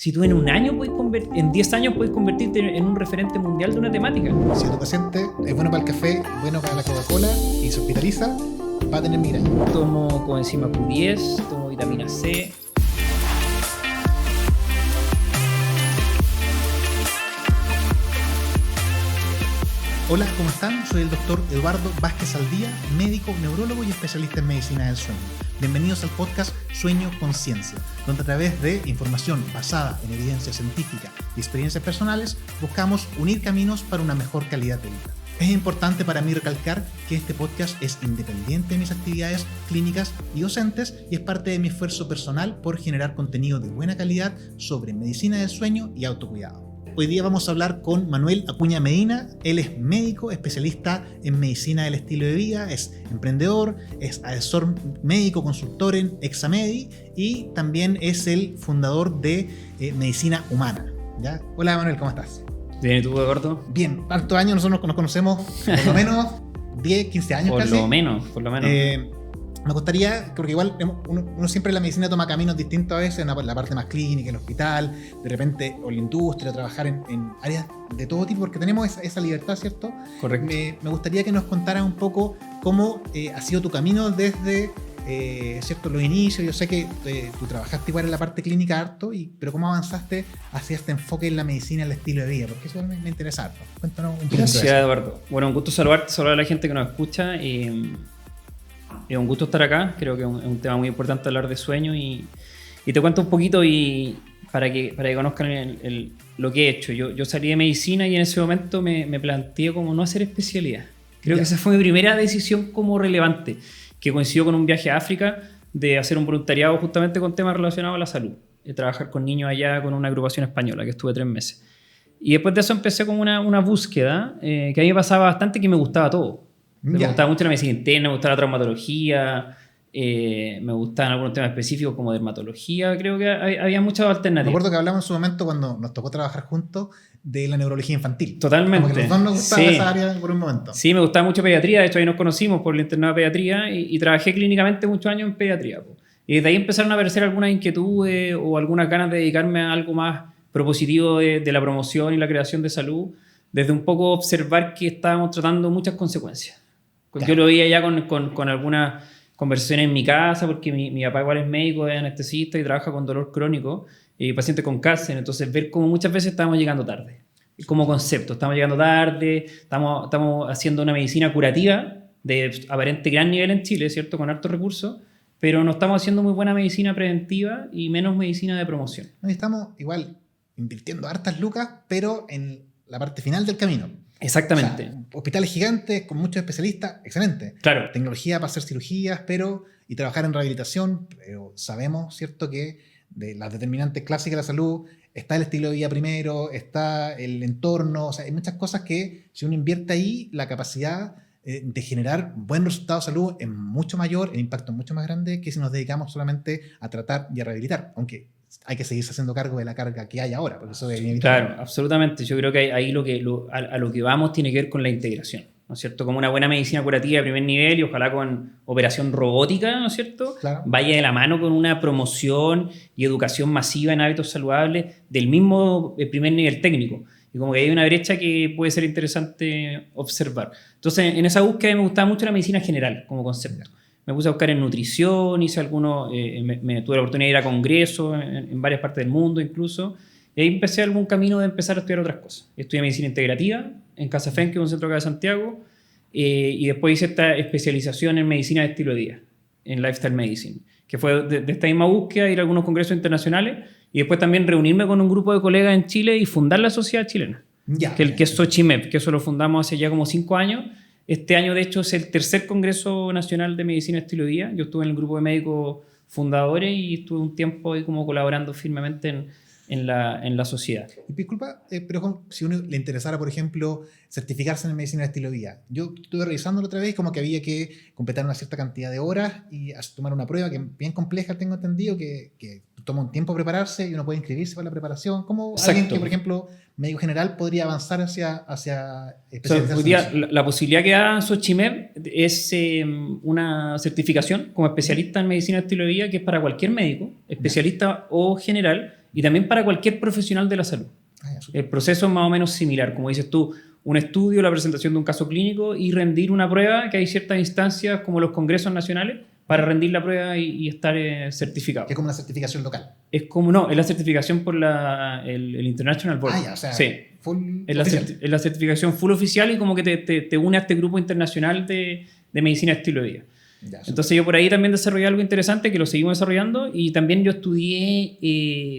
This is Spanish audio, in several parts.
Si tú en un año en 10 años puedes convertirte en un referente mundial de una temática. Si tu paciente es bueno para el café, bueno para la Coca-Cola y se hospitaliza, va a tener migraña. Tomo coenzima Q10, tomo vitamina C. Hola, ¿cómo están? Soy el doctor Eduardo Vázquez Aldía, médico, neurólogo y especialista en medicina del sueño. Bienvenidos al podcast Sueño con Ciencia, donde a través de información basada en evidencia científica y experiencias personales buscamos unir caminos para una mejor calidad de vida. Es importante para mí recalcar que este podcast es independiente de mis actividades clínicas y docentes y es parte de mi esfuerzo personal por generar contenido de buena calidad sobre medicina del sueño y autocuidado. Hoy día vamos a hablar con Manuel Acuña Medina. Él es médico, especialista en medicina del estilo de vida, es emprendedor, es asesor médico, consultor en Examedi y también es el fundador de Medicina Humana. ¿Ya? Hola Manuel, ¿cómo estás? Bien, ¿y tú, Eduardo? Bien, tantos años, nosotros nos conocemos por lo menos 10, 15 años casi. Por lo menos. Me gustaría, porque igual uno siempre en la medicina toma caminos distintos a veces, en la parte más clínica, el hospital, de repente, o la industria, o trabajar en áreas de todo tipo, porque tenemos esa libertad, ¿cierto? Correcto. Me gustaría que nos contaras un poco cómo ha sido tu camino desde ¿cierto? Los inicios. Yo sé que tú trabajaste igual en la parte clínica harto, pero cómo avanzaste hacia este enfoque en la medicina, el estilo de vida, porque eso me interesa harto. Cuéntanos un poquito. Gracias, Eduardo. Bueno, un gusto saludar a la gente que nos escucha. Es un gusto estar acá. Creo que es un tema muy importante hablar de sueño y te cuento un poquito para que conozcan lo que he hecho. Yo salí de medicina y en ese momento me planteé como no hacer especialidad. Creo que esa fue mi primera decisión como relevante, que coincidió con un viaje a África de hacer un voluntariado justamente con temas relacionados a la salud, de trabajar con niños allá con una agrupación española que estuve 3 meses. Y después de eso empecé como una búsqueda que a mí me pasaba bastante, que me gustaba todo. Me gustaba mucho la medicina interna, me gustaba la traumatología, me gustaban algunos temas específicos como dermatología. Creo que había muchas alternativas. Me acuerdo que hablamos en su momento cuando nos tocó trabajar juntos de la neurología infantil. Totalmente. Como que los dos nos gustaba esa área por un momento. Sí, me gustaba mucho pediatría. De hecho, ahí nos conocimos por el internado de pediatría y trabajé clínicamente muchos años en pediatría. Y desde ahí empezaron a aparecer algunas inquietudes o algunas ganas de dedicarme a algo más propositivo de la promoción y la creación de salud, desde un poco observar que estábamos tratando muchas consecuencias. Claro. Yo lo veía ya con algunas conversaciones en mi casa, porque mi papá igual es médico, es anestesista y trabaja con dolor crónico y pacientes con cáncer. Entonces, ver cómo muchas veces estamos llegando tarde. Como concepto, estamos llegando tarde, estamos haciendo una medicina curativa de aparente gran nivel en Chile, ¿cierto? Con hartos recursos, pero no estamos haciendo muy buena medicina preventiva y menos medicina de promoción. Estamos igual invirtiendo hartas lucas, pero en la parte final del camino. Exactamente. O sea, hospitales gigantes con muchos especialistas, excelente. Claro. Tecnología para hacer cirugías, y trabajar en rehabilitación, pero sabemos, ¿cierto?, que de las determinantes clásicas de la salud está el estilo de vida primero, está el entorno, o sea, hay muchas cosas que si uno invierte ahí, la capacidad de generar buenos resultados de salud es mucho mayor, el impacto es mucho más grande que si nos dedicamos solamente a tratar y a rehabilitar, aunque hay que seguirse haciendo cargo de la carga que hay ahora, porque eso es inevitable. Claro, absolutamente. Yo creo que ahí a lo que vamos tiene que ver con la integración, ¿no es cierto? Como una buena medicina curativa de primer nivel y ojalá con operación robótica, ¿no es cierto? Claro. Vaya de la mano con una promoción y educación masiva en hábitos saludables del mismo primer nivel técnico. Y como que hay una brecha que puede ser interesante observar. Entonces, en esa búsqueda me gustaba mucho la medicina general como concepto. Me puse a buscar en nutrición, hice algunos, tuve la oportunidad de ir a congresos en varias partes del mundo incluso, y ahí empecé algún camino de empezar a estudiar otras cosas. Estudié medicina integrativa en Casa Fenque, que es un centro acá de Santiago, y después hice esta especialización en medicina de estilo de vida, en Lifestyle Medicine, que fue de esta misma búsqueda, ir a algunos congresos internacionales, y después también reunirme con un grupo de colegas en Chile y fundar la sociedad chilena, que es Xochimep, que eso lo fundamos hace ya como 5 años. Este año, de hecho, es el tercer Congreso Nacional de Medicina Estilo de Vida. Yo estuve en el grupo de médicos fundadores y estuve un tiempo ahí como colaborando firmemente en la sociedad. Y disculpa, pero si a uno le interesara, por ejemplo, certificarse en medicina de estilo de vida, yo estuve revisándolo otra vez, como que había que completar una cierta cantidad de horas y tomar una prueba que es bien compleja, tengo entendido, que toma un tiempo prepararse y uno puede inscribirse para la preparación. ¿Cómo Exacto. Alguien que, por ejemplo, médico general podría avanzar hacia especializarse? Hoy día, la posibilidad que da Xochimep es una certificación como especialista en medicina de estilo de vida, que es para cualquier médico, especialista o general, y también para cualquier profesional de la salud. El proceso es más o menos similar, como dices tú, un estudio, la presentación de un caso clínico y rendir una prueba, que hay ciertas instancias como los congresos nacionales para rendir la prueba y estar certificado. Es como una certificación local. Es como, no, es la certificación por el International Board. Ya, o sea, sí. Es la certificación full oficial y como que te une a este grupo internacional de medicina estilo de vida. Ya, entonces yo por ahí también desarrollé algo interesante que lo seguimos desarrollando, y también yo estudié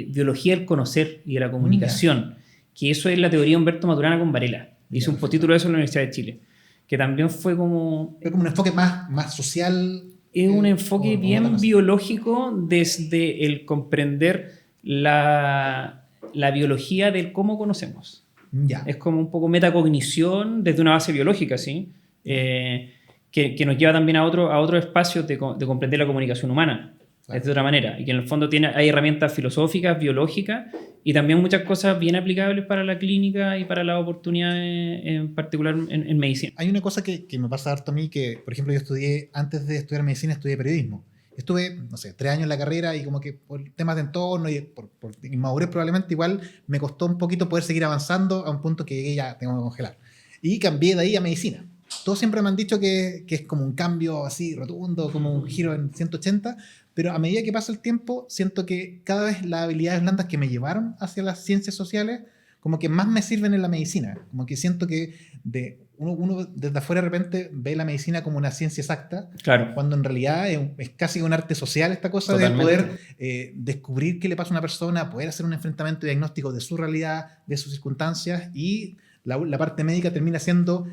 biología del conocer y de la comunicación, que eso es la teoría de Humberto Maturana con Varela. Hice un postítulo de eso en la Universidad de Chile, que también fue como... Es como un enfoque más social. Es un enfoque bien biológico desde el comprender la biología del cómo conocemos. Ya. Es como un poco metacognición desde una base biológica, ¿sí? Que nos lleva también a otro espacio de comprender la comunicación humana, claro, de otra manera, y que en el fondo hay herramientas filosóficas, biológicas, y también muchas cosas bien aplicables para la clínica y para las oportunidades, en particular en medicina. Hay una cosa que me pasa harto a mí, que por ejemplo yo antes de estudiar medicina, estudié periodismo. Estuve, no sé, 3 años en la carrera, y como que por temas de entorno y por inmadurez probablemente, igual me costó un poquito poder seguir avanzando a un punto que llegué, ya tengo que congelar. Y cambié de ahí a medicina. Todos siempre me han dicho que es como un cambio así rotundo, como un giro en 180, pero a medida que pasa el tiempo siento que cada vez las habilidades blandas que me llevaron hacia las ciencias sociales como que más me sirven en la medicina. Como que siento que uno desde afuera de repente ve la medicina como una ciencia exacta, claro, cuando en realidad es casi un arte social esta cosa. Totalmente. De poder descubrir qué le pasa a una persona, poder hacer un enfrentamiento diagnóstico de su realidad, de sus circunstancias, y la parte médica termina siendo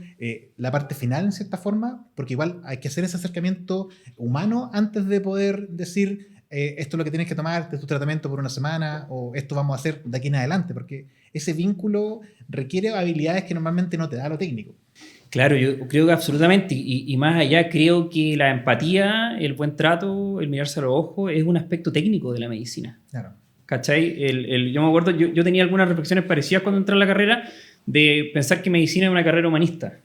la parte final en cierta forma, porque igual hay que hacer ese acercamiento humano antes de poder decir esto es lo que tienes que tomar, este es tu tratamiento por una semana, o esto vamos a hacer de aquí en adelante, porque ese vínculo requiere habilidades que normalmente no te da lo técnico. Claro, yo creo que absolutamente, y más allá creo que la empatía, el buen trato, el mirarse a los ojos es un aspecto técnico de la medicina. Claro. ¿Cachai? Yo me acuerdo, yo tenía algunas reflexiones parecidas cuando entré a la carrera, de pensar que medicina es una carrera humanista,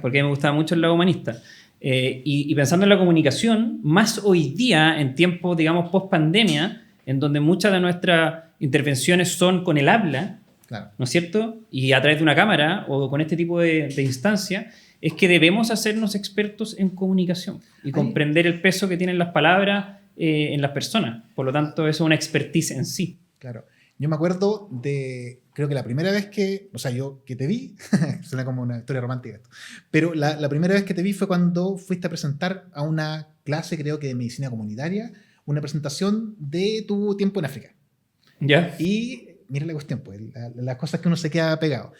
porque me gustaba mucho el lado humanista. Y pensando en la comunicación, más hoy día, en tiempos, digamos, post-pandemia, en donde muchas de nuestras intervenciones son con el habla, claro, ¿no es cierto? Y a través de una cámara o con este tipo de instancias, es que debemos hacernos expertos en comunicación y comprender el peso que tienen las palabras en las personas. Por lo tanto, eso es una expertise en sí. Claro. Yo me acuerdo creo que la primera vez que te vi, suena como una historia romántica esto, pero la primera vez que te vi fue cuando fuiste a presentar a una clase, creo que de medicina comunitaria, una presentación de tu tiempo en África. ¿Ya? Y mira la cuestión, pues, las cosas que uno se queda pegado.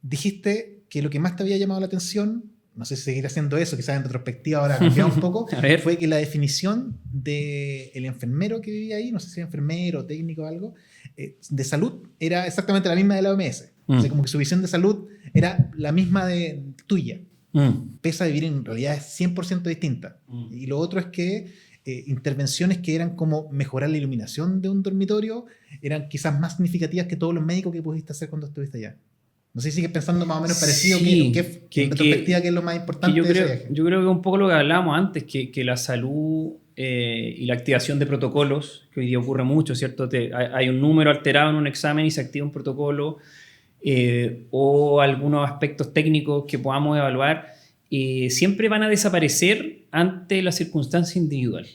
Dijiste que lo que más te había llamado la atención, no sé si seguir haciendo eso, quizás en retrospectiva ahora ha cambiado un poco, fue que la definición del enfermero que vivía ahí, no sé si era enfermero, técnico o algo, de salud, era exactamente la misma de la OMS. O sea, como que su visión de salud era la misma de tuya. Pese a vivir en realidades 100% distintas. Y lo otro es que intervenciones que eran como mejorar la iluminación de un dormitorio eran quizás más significativas que todos los médicos que pudiste hacer cuando estuviste allá. No sé si sigues pensando más o menos parecido, que en retrospectiva, ¿qué es lo más importante de ese viaje? Yo creo que un poco lo que hablábamos antes, que la salud y la activación de protocolos, que hoy día ocurre mucho, ¿cierto? Hay un número alterado en un examen y se activa un protocolo, o algunos aspectos técnicos que podamos evaluar, siempre van a desaparecer ante la circunstancia individual.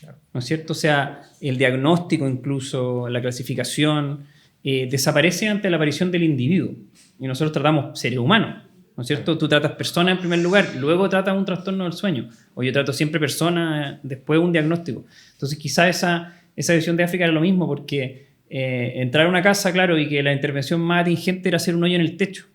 Claro. ¿No es cierto? O sea, el diagnóstico, incluso la clasificación, desaparece ante la aparición del individuo. Y nosotros tratamos seres humanos, ¿no es cierto? Tú tratas personas en primer lugar, luego tratas un trastorno del sueño. O yo trato siempre personas, después un diagnóstico. Entonces quizá esa visión de África era lo mismo, porque entrar a una casa, claro, y que la intervención más atingente era hacer un hoyo en el techo.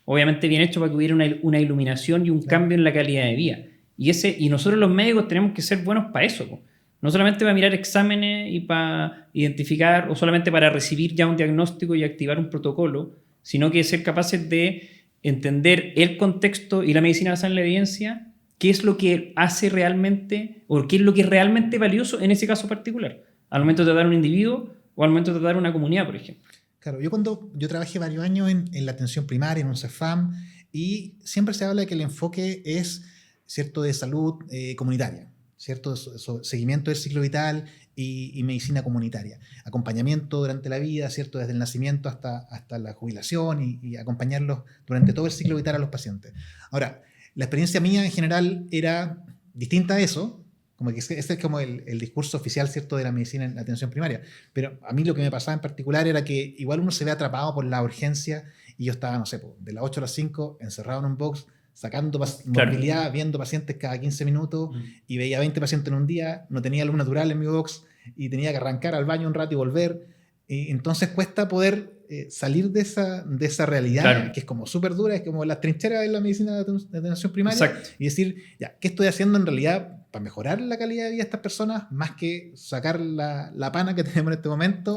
Obviamente bien hecho para que hubiera una iluminación y un cambio en la calidad de vida. Y nosotros los médicos tenemos que ser buenos para eso, po. No solamente para mirar exámenes y para identificar, o solamente para recibir ya un diagnóstico y activar un protocolo, sino que ser capaces de entender el contexto y la medicina basada en la evidencia, qué es lo que hace realmente, o qué es lo que es realmente valioso en ese caso particular, al momento de tratar a un individuo o al momento de tratar a una comunidad, por ejemplo. Claro, yo trabajé varios años en la atención primaria, en un CEFAM, y siempre se habla de que el enfoque es, ¿cierto?, de salud comunitaria. ¿cierto? Seguimiento del ciclo vital y medicina comunitaria. Acompañamiento durante la vida, ¿cierto? Desde el nacimiento hasta la jubilación y acompañarlos durante todo el ciclo vital a los pacientes. Ahora, la experiencia mía en general era distinta a eso, como que ese es como el discurso oficial, ¿cierto?, de la medicina en la atención primaria. Pero a mí lo que me pasaba en particular era que igual uno se ve atrapado por la urgencia y yo estaba, no sé, de las 8 a las 5 encerrado en un box, sacando movilidad, viendo pacientes cada 15 minutos y veía 20 pacientes en un día, no tenía luz natural en mi box y tenía que arrancar al baño un rato y volver. Y entonces cuesta poder salir de esa realidad, que es como súper dura, es como las trincheras de la medicina de atención primaria. Exacto. Y decir, ya, ¿qué estoy haciendo en realidad para mejorar la calidad de vida de estas personas más que sacar la pana que tenemos en este momento?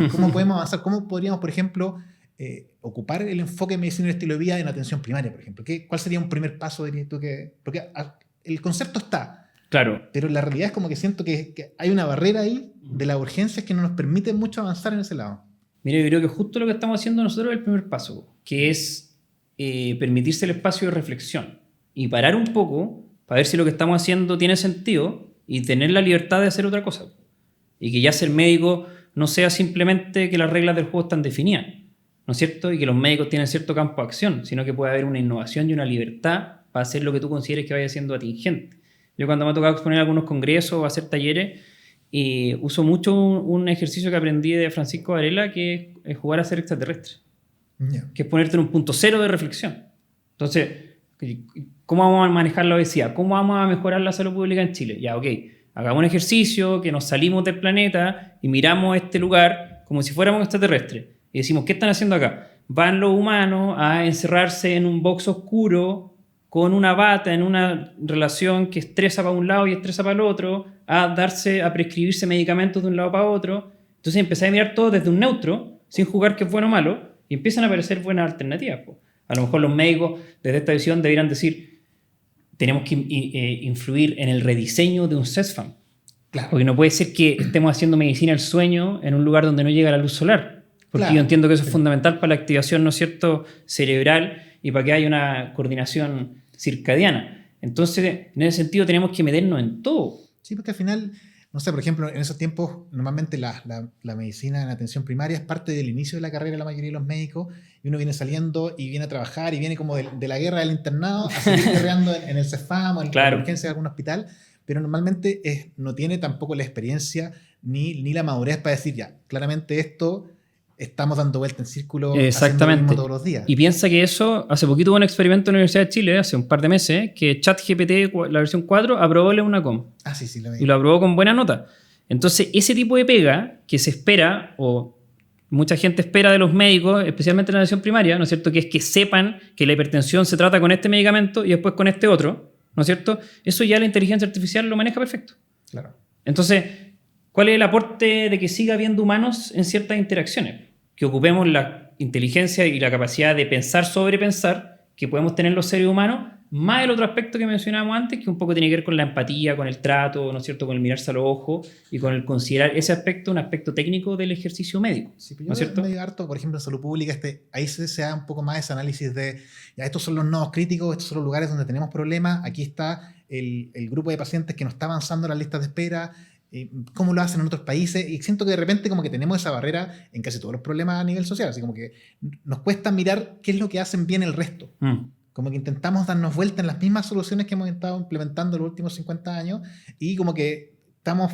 ¿Cómo podemos avanzar? ¿Cómo podríamos, por ejemplo, ocupar el enfoque de medicina y estilo de vida en atención primaria, por ejemplo? ¿Cuál sería un primer paso, dirías tú? Porque el concepto está, pero la realidad es como que siento que hay una barrera ahí de las urgencias que no nos permite mucho avanzar en ese lado. Mira, yo creo que justo lo que estamos haciendo nosotros es el primer paso, que es permitirse el espacio de reflexión y parar un poco para ver si lo que estamos haciendo tiene sentido y tener la libertad de hacer otra cosa. Y que ya ser médico no sea simplemente que las reglas del juego están definidas, ¿no es cierto? Y que los médicos tienen cierto campo de acción, sino que puede haber una innovación y una libertad para hacer lo que tú consideres que vaya siendo atingente. Yo cuando me ha tocado exponer algunos congresos o hacer talleres, uso mucho un ejercicio que aprendí de Francisco Varela, que es jugar a ser extraterrestre, que es ponerte en un punto cero de reflexión. Entonces, ¿cómo vamos a manejar la obesidad? ¿Cómo vamos a mejorar la salud pública en Chile? Ya, ok, hagamos un ejercicio que nos salimos del planeta y miramos este lugar como si fuéramos extraterrestres y decimos, ¿qué están haciendo acá? Van los humanos a encerrarse en un box oscuro con una bata en una relación que estresa para un lado y estresa para el otro, a prescribirse medicamentos de un lado para otro. Entonces empecé a mirar todo desde un neutro, sin jugar que es bueno o malo, y empiezan a aparecer buenas alternativas. A lo mejor los médicos, desde esta visión, deberían decir, tenemos que influir en el rediseño de un CESFAM. Claro. Porque no puede ser que estemos haciendo medicina del sueño en un lugar donde no llega la luz solar. Porque yo entiendo que eso es fundamental para la activación, ¿no es cierto?, cerebral y para que haya una coordinación circadiana. Entonces, en ese sentido, tenemos que meternos en todo. Sí, porque al final, no sé, por ejemplo, en esos tiempos, normalmente la medicina en atención primaria es parte del inicio de la carrera de la mayoría de los médicos, y uno viene saliendo y viene a trabajar y viene como de la guerra del internado a seguir guerreando en el CEFAM o en la urgencia de algún hospital, pero normalmente no tiene tampoco la experiencia ni la madurez para decir, ya, claramente esto estamos dando vuelta en círculo, haciendo lo mismo todos los días. Y piensa que eso, hace poquito hubo un experimento en la Universidad de Chile, hace un par de meses, que ChatGPT, la versión 4, aprobó la UNACOM. Sí, lo vi. Y lo aprobó con buena nota. Entonces, ese tipo de pega que se espera, o mucha gente espera de los médicos, especialmente en la atención primaria, ¿no es cierto?, que es que sepan que la hipertensión se trata con este medicamento y después con este otro, ¿no es cierto? Eso ya la inteligencia artificial lo maneja perfecto. Claro. Entonces, ¿cuál es el aporte de que siga habiendo humanos en ciertas interacciones? Que ocupemos la inteligencia y la capacidad de pensar sobre pensar que podemos tener los seres humanos, más el otro aspecto que mencionábamos antes, que un poco tiene que ver con la empatía, con el trato, ¿no es cierto?, con el mirarse a los ojos y con el considerar ese aspecto un aspecto técnico del ejercicio médico. Sí, pero ¿no es cierto? Me harto, por ejemplo, en salud pública, ahí se da un poco más ese análisis de, ya, estos son los nodos críticos, estos son los lugares donde tenemos problemas, aquí está el grupo de pacientes que no está avanzando en las listas de espera, cómo lo hacen en otros países, y siento que de repente como que tenemos esa barrera en casi todos los problemas a nivel social, así como que nos cuesta mirar qué es lo que hacen bien el resto. Como que intentamos darnos vuelta en las mismas soluciones que hemos estado implementando en los últimos 50 años y como que estamos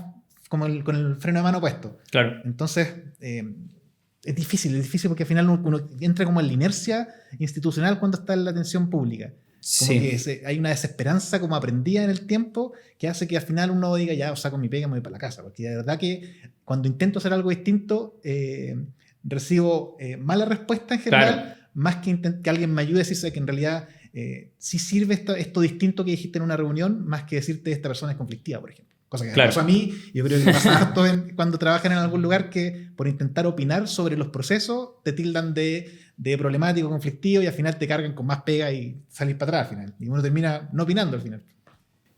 como con el freno de mano puesto. Claro. Entonces, es difícil porque al final uno entra como en la inercia institucional cuando está en la atención pública. Como que hay una desesperanza como aprendida en el tiempo que hace que al final uno diga, ya, saco mi pega y me voy para la casa. Porque de verdad que cuando intento hacer algo distinto, recibo mala respuesta en general, claro, más que alguien me ayude a decirse que en realidad sí sirve esto distinto que dijiste en una reunión, más que decirte esta persona es conflictiva, por ejemplo. Cosa que me pasó a mí, yo creo que pasa harto cuando trabajan en algún lugar que por intentar opinar sobre los procesos te tildan de problemático, conflictivo, y al final te cargan con más pega y salís para atrás al final. Y uno termina no opinando al final.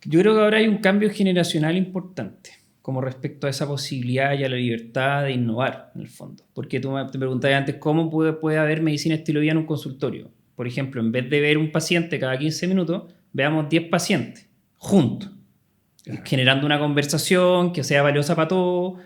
Yo creo que ahora hay un cambio generacional importante como respecto a esa posibilidad y a la libertad de innovar, en el fondo. Porque tú te preguntabas antes cómo puede haber medicina estilo vida en un consultorio. Por ejemplo, en vez de ver un paciente cada 15 minutos, veamos 10 pacientes juntos. generando una conversación que sea valiosa para todos,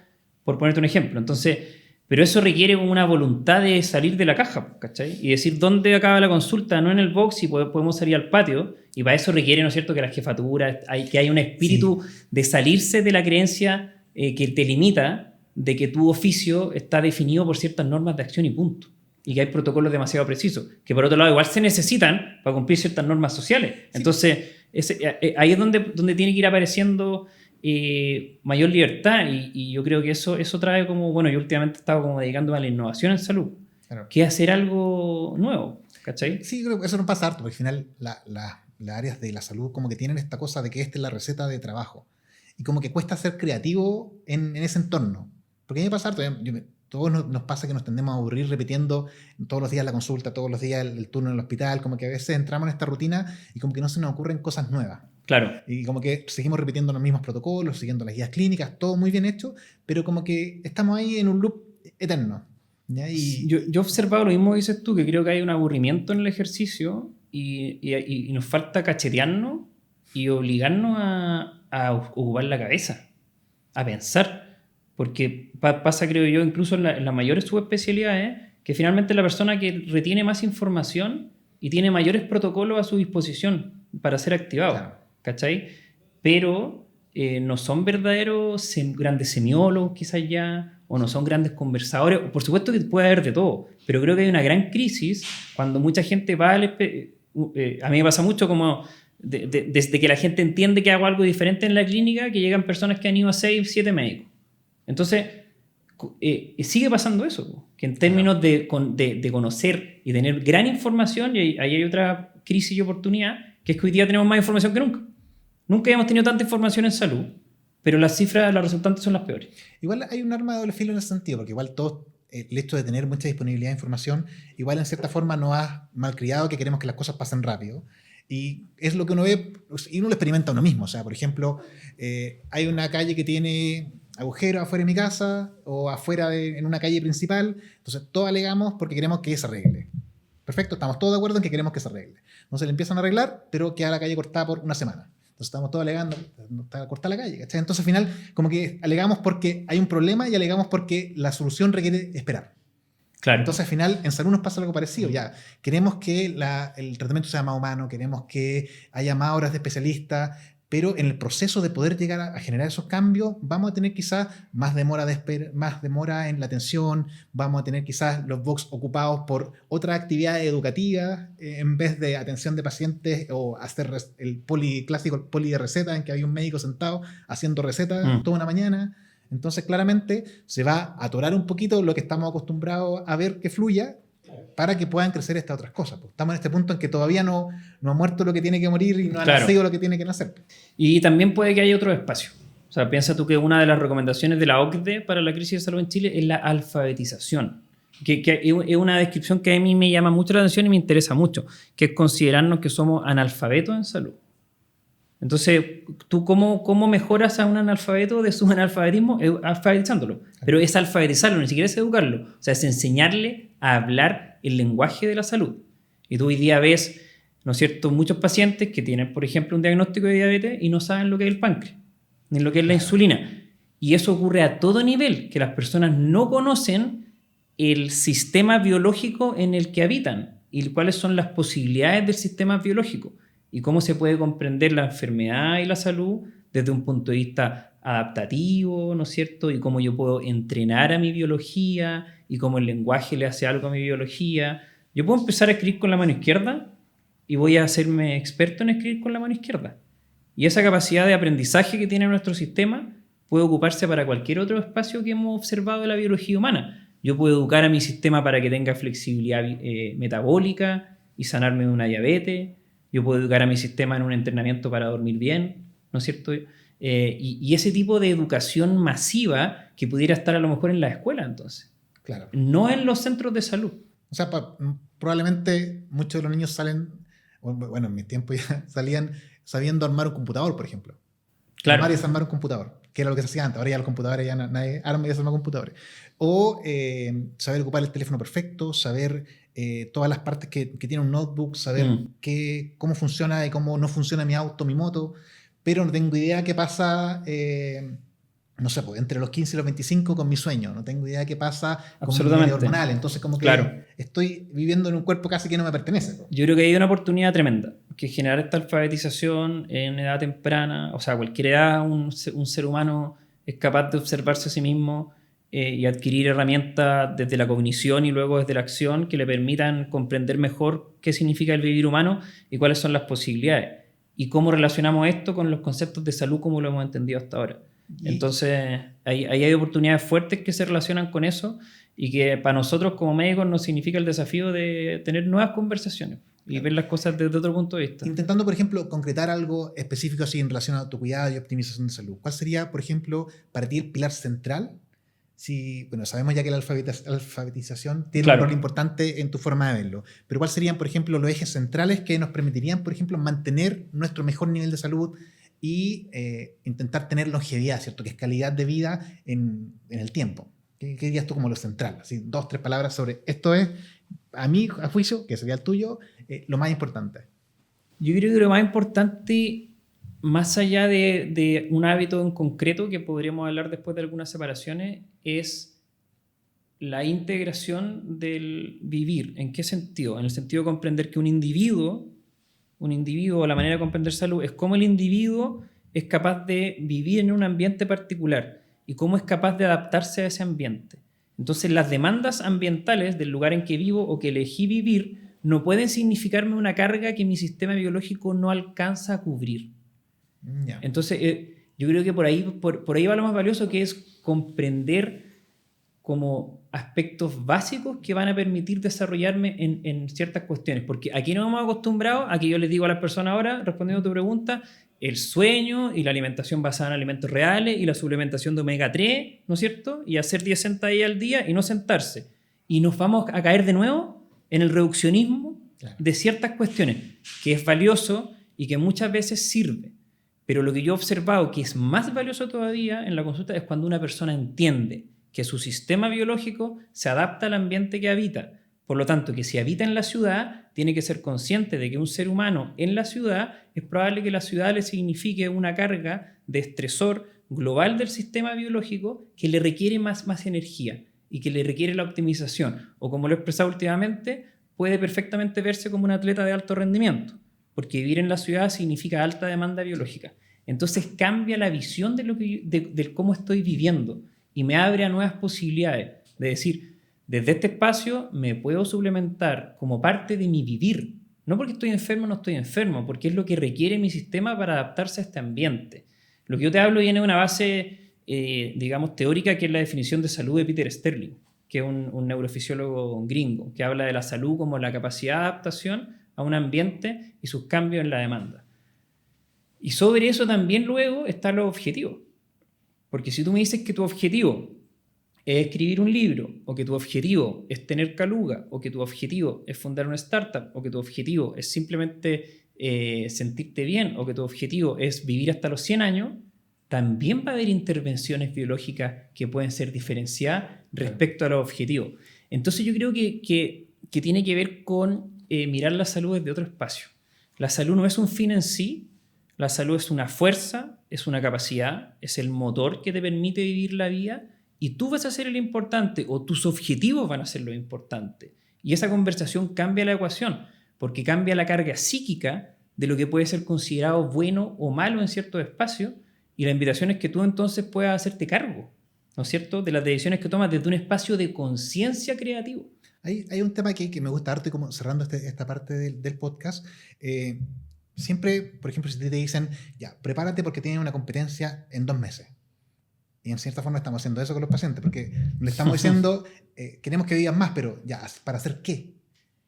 por ponerte un ejemplo. Entonces, pero eso requiere una voluntad de salir de la caja, ¿cachai? Y decir dónde acaba la consulta, no en el box, y podemos salir al patio. Y para eso requiere, ¿no es cierto?, que la jefatura, que haya un espíritu de salirse de la creencia que te limita, de que tu oficio está definido por ciertas normas de acción y punto. Y que hay protocolos demasiado precisos, que por otro lado igual se necesitan para cumplir ciertas normas sociales. Sí. Entonces, ahí es donde tiene que ir apareciendo mayor libertad, y yo creo que eso trae como, bueno, yo últimamente he estado como dedicándome a la innovación en salud, claro, que es hacer algo nuevo, ¿cachai? Sí, creo que eso no pasa harto, porque al final las áreas de la salud como que tienen esta cosa de que esta es la receta de trabajo, y como que cuesta ser creativo en ese entorno, porque a mí me pasa harto, todos nos pasa que nos tendemos a aburrir repitiendo todos los días la consulta, todos los días el turno en el hospital, como que a veces entramos en esta rutina y como que no se nos ocurren cosas nuevas. Claro. Y como que seguimos repitiendo los mismos protocolos, siguiendo las guías clínicas, todo muy bien hecho, pero como que estamos ahí en un loop eterno. ¿Ya? Y yo he observado lo mismo que dices tú, que creo que hay un aburrimiento en el ejercicio y nos falta cachetearnos y obligarnos a ocupar la cabeza, a pensar. Porque pasa, creo yo, incluso en las mayores subespecialidades, que finalmente la persona que retiene más información y tiene mayores protocolos a su disposición para ser activado, claro, ¿cachai? Pero no son verdaderos grandes semiólogos quizás ya, o no son grandes conversadores. Por supuesto que puede haber de todo, pero creo que hay una gran crisis cuando mucha gente va al... a mí me pasa mucho como... desde que la gente entiende que hago algo diferente en la clínica, que llegan personas que han ido a 6, 7 médicos. Entonces, sigue pasando eso, que en términos de conocer y tener gran información, y ahí hay otra crisis y oportunidad, que es que hoy día tenemos más información que nunca. Nunca hemos tenido tanta información en salud, pero las cifras, las resultantes son las peores. Igual hay un arma de doble filo en ese sentido, porque igual todos, el hecho de tener mucha disponibilidad de información, igual en cierta forma nos ha malcriado que queremos que las cosas pasen rápido. Y es lo que uno ve, y uno lo experimenta uno mismo. O sea, por ejemplo, hay una calle que tiene agujeros afuera de mi casa o afuera en una calle principal, entonces todos alegamos porque queremos que se arregle. Perfecto, estamos todos de acuerdo en que queremos que se arregle. Entonces le empiezan a arreglar, pero queda la calle cortada por una semana. Entonces estamos todos alegando, no está cortada la calle, ¿cachai? Entonces al final como que alegamos porque hay un problema y alegamos porque la solución requiere esperar. Claro. Entonces al final en salud nos pasa algo parecido. Ya queremos que el tratamiento sea más humano, queremos que haya más horas de especialista, pero en el proceso de poder llegar a generar esos cambios vamos a tener quizás más demora en la atención, vamos a tener quizás los box ocupados por otras actividades educativas en vez de atención de pacientes o hacer el clásico poli de receta en que hay un médico sentado haciendo recetas toda una mañana. Entonces claramente se va a atorar un poquito lo que estamos acostumbrados a ver que fluya para que puedan crecer estas otras cosas. Pues estamos en este punto en que todavía no ha muerto lo que tiene que morir y no ha nacido lo que tiene que nacer. Y también puede que haya otro espacio. O sea, piensa tú que una de las recomendaciones de la OCDE para la crisis de salud en Chile es la alfabetización. Que es una descripción que a mí me llama mucho la atención y me interesa mucho, que es considerarnos que somos analfabetos en salud. Entonces, ¿tú cómo mejoras a un analfabeto de su analfabetismo? Alfabetizándolo. Pero es alfabetizarlo, ni siquiera es educarlo. O sea, es enseñarle a hablar el lenguaje de la salud. Y tú hoy día ves, ¿no es cierto?, muchos pacientes que tienen, por ejemplo, un diagnóstico de diabetes y no saben lo que es el páncreas, ni lo que es la insulina. Y eso ocurre a todo nivel, que las personas no conocen el sistema biológico en el que habitan y cuáles son las posibilidades del sistema biológico y cómo se puede comprender la enfermedad y la salud desde un punto de vista adaptativo, ¿no es cierto? Y cómo yo puedo entrenar a mi biología y cómo el lenguaje le hace algo a mi biología. Yo puedo empezar a escribir con la mano izquierda y voy a hacerme experto en escribir con la mano izquierda. Y esa capacidad de aprendizaje que tiene nuestro sistema puede ocuparse para cualquier otro espacio que hemos observado de la biología humana. Yo puedo educar a mi sistema para que tenga flexibilidad metabólica y sanarme de una diabetes. Yo puedo educar a mi sistema en un entrenamiento para dormir bien, ¿no es cierto? Y ese tipo de educación masiva que pudiera estar a lo mejor en la escuela, entonces. Claro. No en los centros de salud. O sea, probablemente muchos de los niños salen, bueno, en mi tiempo ya salían sabiendo armar un computador, por ejemplo. Claro. Armar y desarmar un computador, que era lo que se hacía antes. Ahora ya los computadores, ya nadie arma y desarma computadores. O saber ocupar el teléfono perfecto, saber todas las partes que tiene un notebook, saber cómo funciona y cómo no funciona mi auto, mi moto. pero no tengo idea qué pasa, no sé, pues, entre los 15 y los 25 con mi sueño. No tengo idea qué pasa con mi medio hormonal. Entonces, como que estoy viviendo en un cuerpo casi que no me pertenece. Yo creo que hay una oportunidad tremenda, que generar esta alfabetización en edad temprana, o sea, a cualquier edad un ser humano es capaz de observarse a sí mismo y adquirir herramientas desde la cognición y luego desde la acción que le permitan comprender mejor qué significa el vivir humano y cuáles son las posibilidades. Y cómo relacionamos esto con los conceptos de salud como lo hemos entendido hasta ahora. Entonces, ahí hay oportunidades fuertes que se relacionan con eso y que para nosotros como médicos nos significa el desafío de tener nuevas conversaciones y ver las cosas desde otro punto de vista. Intentando, por ejemplo, concretar algo específico así en relación a autocuidado y optimización de salud. ¿Cuál sería, por ejemplo, para ti el pilar central? Si, bueno, sabemos ya que la alfabetización tiene un rol importante en tu forma de verlo, pero ¿cuáles serían, por ejemplo, los ejes centrales que nos permitirían, por ejemplo, mantener nuestro mejor nivel de salud y intentar tener longevidad, ¿cierto? Que es calidad de vida en el tiempo? ¿Qué dirías tú como lo central? Así, 2, 3 palabras sobre esto es, a mí, a juicio, que sería el tuyo, lo más importante. Yo creo que lo más importante, más allá de un hábito en concreto, que podríamos hablar después de algunas separaciones, es la integración del vivir. ¿En qué sentido? En el sentido de comprender que un individuo, la manera de comprender salud, es cómo el individuo es capaz de vivir en un ambiente particular y cómo es capaz de adaptarse a ese ambiente. Entonces, las demandas ambientales del lugar en que vivo o que elegí vivir no pueden significarme una carga que mi sistema biológico no alcanza a cubrir. Yeah. Entonces, yo creo que por ahí va lo más valioso, que es comprender como aspectos básicos que van a permitir desarrollarme en ciertas cuestiones. Porque aquí nos hemos acostumbrado a que yo les digo a las personas ahora, respondiendo a tu pregunta, el sueño y la alimentación basada en alimentos reales y la suplementación de omega 3, ¿no es cierto? Y hacer 10 sentadillas al día y no sentarse. Y nos vamos a caer de nuevo en el reduccionismo de ciertas cuestiones, que es valioso y que muchas veces sirve. Pero lo que yo he observado que es más valioso todavía en la consulta es cuando una persona entiende que su sistema biológico se adapta al ambiente que habita. Por lo tanto, que si habita en la ciudad, tiene que ser consciente de que un ser humano en la ciudad, es probable que la ciudad le signifique una carga de estresor global del sistema biológico que le requiere más energía y que le requiere la optimización. O como lo he expresado últimamente, puede perfectamente verse como un atleta de alto rendimiento, porque vivir en la ciudad significa alta demanda biológica. Entonces cambia la visión de cómo estoy viviendo y me abre a nuevas posibilidades de decir, desde este espacio me puedo suplementar como parte de mi vivir. No porque estoy enfermo o no estoy enfermo, porque es lo que requiere mi sistema para adaptarse a este ambiente. Lo que yo te hablo viene de una base, digamos, teórica, que es la definición de salud de Peter Sterling, que es un neurofisiólogo gringo, que habla de la salud como la capacidad de adaptación a un ambiente y sus cambios en la demanda. Y sobre eso también luego están los objetivos. Porque si tú me dices que tu objetivo es escribir un libro, o que tu objetivo es tener caluga, o que tu objetivo es fundar una startup, o que tu objetivo es simplemente sentirte bien, o que tu objetivo es vivir hasta los 100 años, también va a haber intervenciones biológicas que pueden ser diferenciadas respecto a los objetivos. Entonces yo creo que tiene que ver con mirar la salud desde otro espacio. La salud no es un fin en sí, la salud es una fuerza, es una capacidad, es el motor que te permite vivir la vida. Y tú vas a ser el importante o tus objetivos van a ser lo importante. Y esa conversación cambia la ecuación, porque cambia la carga psíquica de lo que puede ser considerado bueno o malo en ciertos espacios, y la invitación es que tú entonces puedas hacerte cargo, ¿no es cierto?, de las decisiones que tomas desde un espacio de conciencia creativo. Hay un tema que me gusta harto, y como cerrando esta parte del podcast, siempre, por ejemplo, si te dicen, ya, prepárate porque tienes una competencia en 2 meses. Y en cierta forma estamos haciendo eso con los pacientes, porque le estamos diciendo, queremos que vivas más, pero ya, ¿para hacer qué?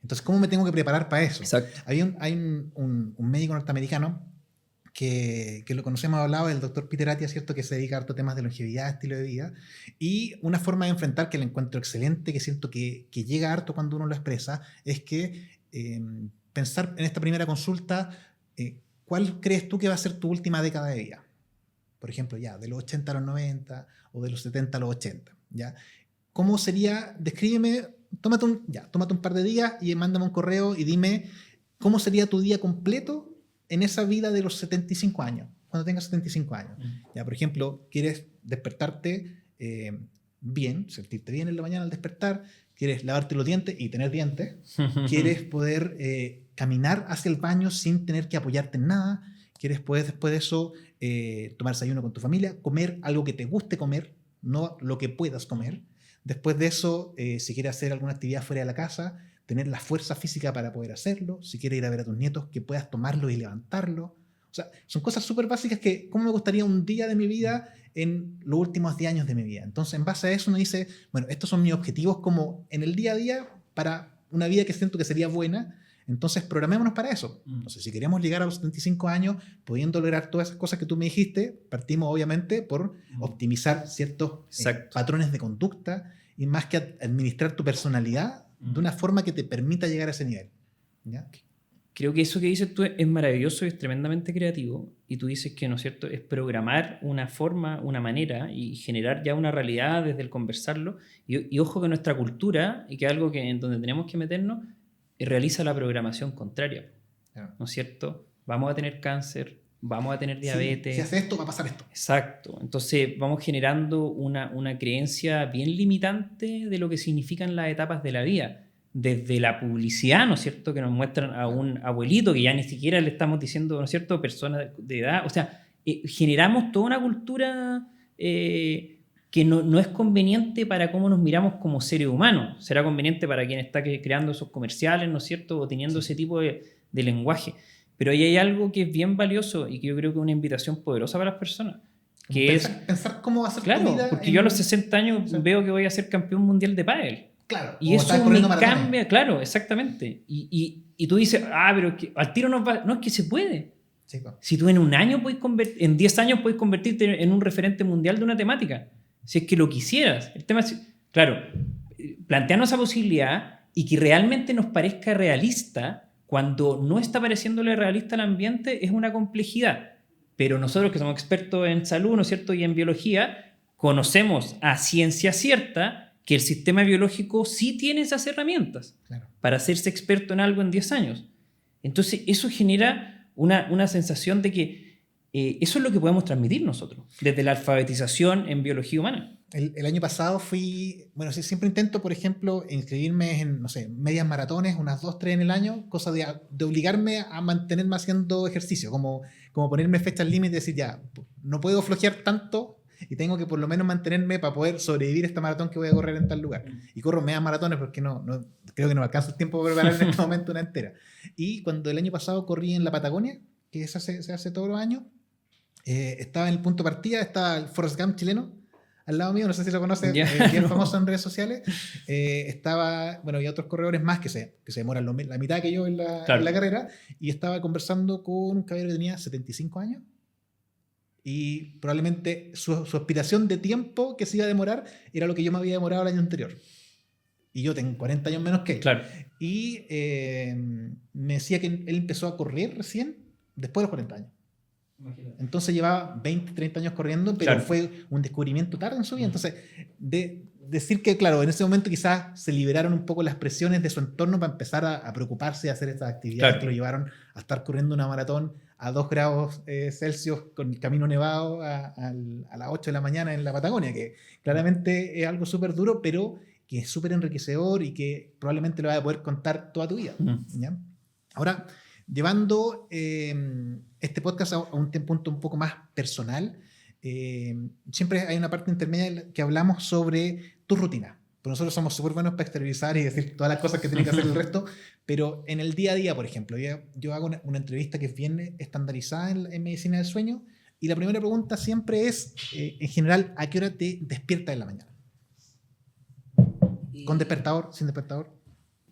Entonces, ¿cómo me tengo que preparar para eso? Exacto. Hay un médico norteamericano que lo conocemos, hablado, el doctor Peter Attia, ¿cierto?, que se dedica a harto temas de longevidad, estilo de vida, y una forma de enfrentar que le encuentro excelente, que siento que llega harto cuando uno lo expresa, es que pensar en esta primera consulta, ¿cuál crees tú que va a ser tu última década de vida? Por ejemplo, ya, de los 80 a los 90 o de los 70 a los 80, ¿ya? ¿Cómo sería? Descríbeme, tómate un par de días y mándame un correo y dime cómo sería tu día completo en esa vida de los 75 años. cuando tengas 75 años. Ya, por ejemplo, quieres despertarte bien, sentirte bien en la mañana al despertar, quieres lavarte los dientes y tener dientes, quieres poder caminar hacia el baño sin tener que apoyarte en nada, quieres poder después de eso tomar desayuno con tu familia, comer algo que te guste comer, no lo que puedas comer. Después de eso, si quieres hacer alguna actividad fuera de la casa, tener la fuerza física para poder hacerlo. Si quieres ir a ver a tus nietos, que puedas tomarlo y levantarlo. O sea, son cosas súper básicas que, ¿cómo me gustaría un día de mi vida en los últimos 10 años de mi vida? Entonces, en base a eso uno dice, bueno, estos son mis objetivos como en el día a día para una vida que siento que sería buena. Entonces, programémonos para eso. Entonces, si queremos llegar a los 75 años, pudiendo lograr todas esas cosas que tú me dijiste, partimos obviamente por optimizar ciertos patrones de conducta y más que administrar tu personalidad de una forma que te permita llegar a ese nivel. ¿Ya? Creo que eso que dices tú es maravilloso y es tremendamente creativo. Y tú dices que, ¿no es cierto?, es programar una forma, una manera y generar ya una realidad desde el conversarlo. Y ojo que nuestra cultura, y que es algo que, en donde tenemos que meternos, realiza la programación contraria. ¿No es cierto? Vamos a tener cáncer, vamos a tener diabetes. Si haces esto, va a pasar esto. Exacto. Entonces vamos generando una creencia bien limitante de lo que significan las etapas de la vida. Desde la publicidad, ¿no es cierto?, que nos muestran a un abuelito que ya ni siquiera le estamos diciendo, ¿no es cierto?, persona de edad. O sea, generamos toda una cultura que no es conveniente para cómo nos miramos como seres humanos. Será conveniente para quien está creando esos comerciales, ¿no es cierto?, o teniendo ese tipo de lenguaje. Pero ahí hay algo que es bien valioso y que yo creo que es una invitación poderosa para las personas. Que pensar cómo va a ser tu vida. Claro, porque yo a los 60 años veo que voy a ser campeón mundial de pádel. Claro, y eso me cambia, claro, exactamente. Y tú dices, pero que al tiro no es que se puede. Sí, pues. Si tú en un año en 10 años puedes convertirte en un referente mundial de una temática, si es que lo quisieras. El tema es, claro, plantearnos esa posibilidad y que realmente nos parezca realista cuando no está pareciéndole realista al ambiente es una complejidad. Pero nosotros que somos expertos en salud, ¿no es cierto?, y en biología, conocemos a ciencia cierta que el sistema biológico sí tiene esas herramientas para hacerse experto en algo en 10 años. Entonces, eso genera una sensación de que eso es lo que podemos transmitir nosotros, desde la alfabetización en biología humana. El año pasado siempre intento, por ejemplo, inscribirme en, no sé, medias maratones, unas 2, 3 en el año, cosa de obligarme a mantenerme haciendo ejercicio, como ponerme fechas límite y decir, ya, no puedo flojear tanto y tengo que por lo menos mantenerme para poder sobrevivir esta maratón que voy a correr en tal lugar. Y corro medias maratones porque no creo que no me alcanza el tiempo para preparar en este momento una entera. Y cuando el año pasado corrí en la Patagonia, que se hace todos los años, estaba en el punto de partida, estaba el Forrest Gump chileno al lado mío, no sé si lo conoces, bien famoso en redes sociales. Estaba, había otros corredores más que se demoran la mitad que yo en la carrera, y estaba conversando con un caballero que tenía 75 años. Y probablemente su aspiración de tiempo que se iba a demorar era lo que yo me había demorado el año anterior. Y yo tengo 40 años menos que él. Claro. Y me decía que él empezó a correr recién después de los 40 años. Imagínate. Entonces llevaba 20, 30 años corriendo, pero fue un descubrimiento tarde en su vida. Entonces, decir que, claro, en ese momento quizás se liberaron un poco las presiones de su entorno para empezar a preocuparse de hacer estas actividades que lo llevaron a estar corriendo una maratón a 2 grados Celsius con el camino nevado a las 8 de la mañana en la Patagonia, que claramente es algo súper duro, pero que es súper enriquecedor y que probablemente lo vas a poder contar toda tu vida. ¿Ya? Ahora, llevando este podcast a un punto un poco más personal, siempre hay una parte intermedia que hablamos sobre tu rutina. Pero nosotros somos súper buenos para exteriorizar y decir todas las cosas que tiene que hacer el resto, pero en el día a día, por ejemplo, yo hago una entrevista que es bien estandarizada en medicina del sueño, y la primera pregunta siempre es, en general, ¿a qué hora te despiertas en la mañana? ¿Con despertador? ¿Sin despertador?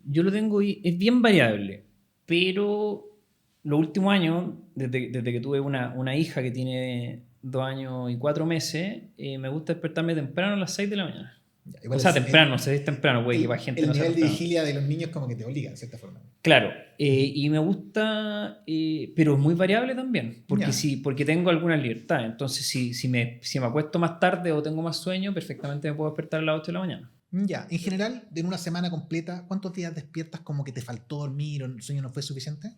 Yo lo tengo y es bien variable, pero los últimos años, desde que tuve una hija que tiene 2 años y 4 meses, me gusta despertarme temprano a las 6 de la mañana. O sea, temprano, se dice temprano, güey, que para gente no sea temprano. El nivel de vigilia de los niños como que te obliga, de cierta forma. Claro, y me gusta, pero es muy variable también, porque tengo alguna libertad. Entonces, si me acuesto más tarde o tengo más sueño, perfectamente me puedo despertar a las 8 de la mañana. Ya, en general, en una semana completa, ¿cuántos días despiertas como que te faltó dormir o el sueño no fue suficiente?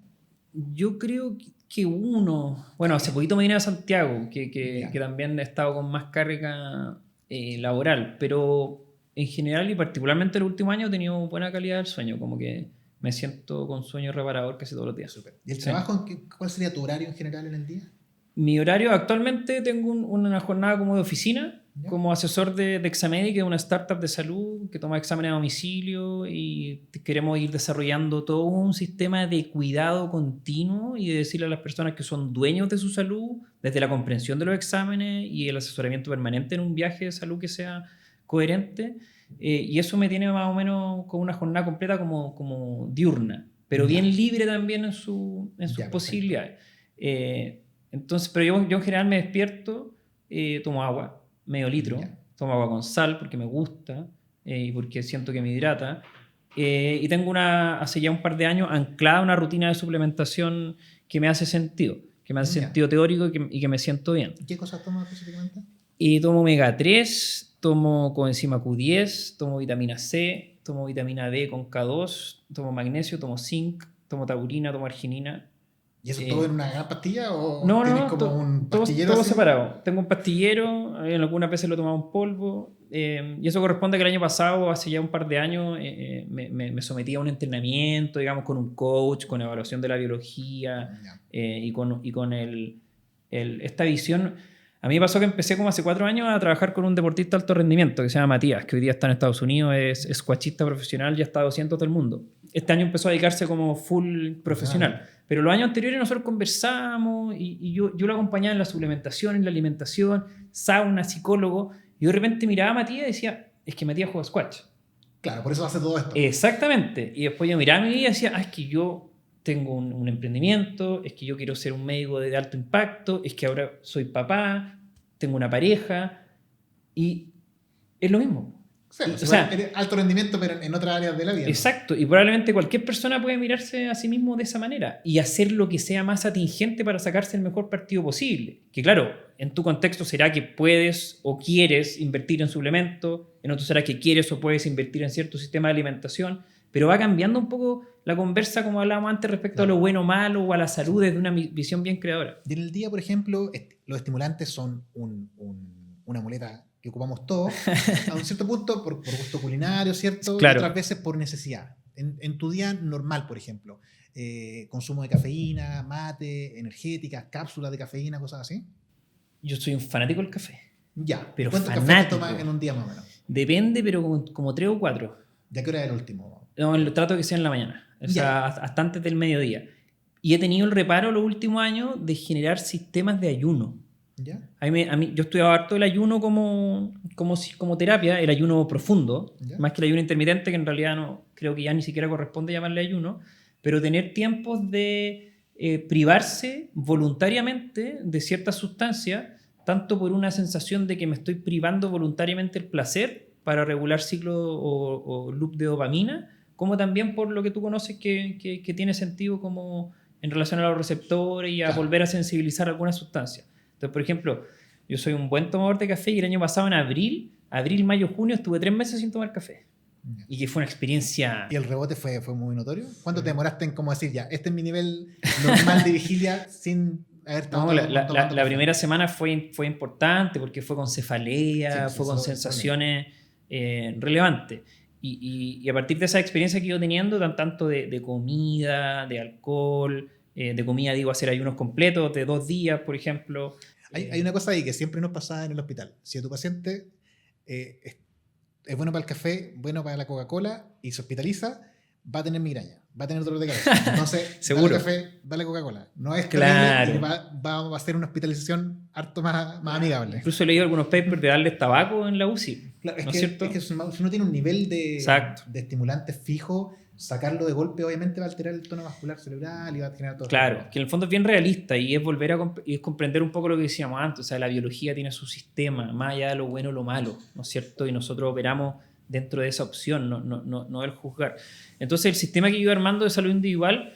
Yo creo que uno... Bueno, hace poquito me vine a Santiago, que también he estado con más carga laboral, pero en general y particularmente el último año he tenido buena calidad del sueño, como que me siento con sueño reparador casi todos los días. Súper. ¿Y el trabajo, cuál sería tu horario en general en el día? Mi horario, actualmente tengo una jornada como de oficina, como asesor de Examedi, que es una startup de salud que toma exámenes a domicilio, y queremos ir desarrollando todo un sistema de cuidado continuo y de decirle a las personas que son dueños de su salud, desde la comprensión de los exámenes y el asesoramiento permanente en un viaje de salud que sea coherente. Y eso me tiene más o menos con una jornada completa como diurna, pero bien libre también en sus posibilidades. Entonces, pero yo en general me despierto, tomo agua, medio litro, tomo agua con sal porque me gusta y porque siento que me hidrata. Y tengo hace ya un par de años anclada una rutina de suplementación que me hace sentido, sentido teórico y que me siento bien. ¿Qué cosas tomas específicamente? Y tomo omega 3, tomo coenzima Q10, tomo vitamina C, tomo vitamina D con K2, tomo magnesio, tomo zinc, tomo taurina, tomo arginina. ¿Y eso todo en una gran pastilla o no, tienes como un pastillero? Todo separado. Tengo un pastillero, en algunas veces lo he tomado en polvo, y eso corresponde a que el año pasado, hace ya un par de años, me sometí a un entrenamiento, digamos, con un coach, con evaluación de la biología, y con esta visión. A mí me pasó que empecé como hace 4 años a trabajar con un deportista de alto rendimiento que se llama Matías, que hoy día está en Estados Unidos, es squashista profesional, ya está a 200 del mundo. Este año empezó a dedicarse como full profesional. Pero los años anteriores nosotros conversamos y yo lo acompañaba en la suplementación, en la alimentación, sauna, psicólogo. Y yo de repente miraba a Matías y decía, es que Matías juega squash. Claro, por eso hace todo esto. Exactamente. Y después yo miraba a mi vida y decía, es que yo tengo un emprendimiento, es que yo quiero ser un médico de alto impacto, es que ahora soy papá, tengo una pareja, y es lo mismo. Sí, o sea, eres alto rendimiento, pero en otras áreas de la vida. Exacto, y probablemente cualquier persona puede mirarse a sí mismo de esa manera y hacer lo que sea más atingente para sacarse el mejor partido posible. Que claro, en tu contexto será que puedes o quieres invertir en suplementos, en otro será que quieres o puedes invertir en cierto sistema de alimentación, pero va cambiando un poco la conversa, como hablábamos antes, respecto a lo bueno o malo o a la salud desde una visión bien creadora. Y en el día, por ejemplo, los estimulantes son una muleta que ocupamos todos, a un cierto punto por gusto culinario, ¿cierto? Claro. Y otras veces por necesidad. En tu día normal, por ejemplo, consumo de cafeína, mate, energéticas, cápsulas de cafeína, cosas así. Yo soy un fanático del café. Ya, pero ¿cuánto fanático. café te tomas en un día más o menos? Depende, pero como 3 o 4. ¿De qué hora es el último? No, lo trato de que sea en la mañana, o sea, hasta antes del mediodía. Y he tenido el reparo los últimos años de generar sistemas de ayuno. ¿Ya? A mí, yo estudiaba harto el ayuno como terapia, el ayuno profundo, más que el ayuno intermitente, que en realidad no creo que ya ni siquiera corresponde llamarle ayuno, pero tener tiempos de privarse voluntariamente de ciertas sustancias, tanto por una sensación de que me estoy privando voluntariamente el placer para regular ciclo o loop de dopamina, como también por lo que tú conoces que tiene sentido como en relación a los receptores y a volver a sensibilizar algunas sustancias. Entonces, por ejemplo, yo soy un buen tomador de café y el año pasado en abril, mayo, junio, estuve 3 meses sin tomar café. Y que fue una experiencia... ¿Y el rebote fue muy notorio? ¿Cuánto te demoraste en cómo decir, ya, este es mi nivel normal de vigilia sin haber tomado? No, la primera semana fue importante porque fue con cefalea, fue con sensaciones relevantes. Y a partir de esa experiencia que he ido teniendo, tanto de comida, de alcohol, de comida, digo, hacer ayunos completos de 2 días, por ejemplo. Hay una cosa ahí que siempre nos pasa en el hospital. Si a tu paciente es bueno para el café, bueno para la Coca-Cola y se hospitaliza, va a tener migraña, va a tener dolor de cabeza. Entonces, seguro. Dale café, dale Coca-Cola. No es claro. terrible, va a ser una hospitalización harto más amigable. Incluso he leído algunos papers de darles tabaco en la UCI. Claro, ¿no es cierto? Es que si uno tiene un nivel de estimulante fijo, sacarlo de golpe obviamente va a alterar el tono vascular cerebral y va a generar todo. Claro, que en el fondo es bien realista y es volver es comprender un poco lo que decíamos antes. O sea, la biología tiene su sistema, más allá de lo bueno o lo malo, ¿no es cierto? Y nosotros operamos dentro de esa opción, no el juzgar. Entonces, el sistema que yo armando de salud individual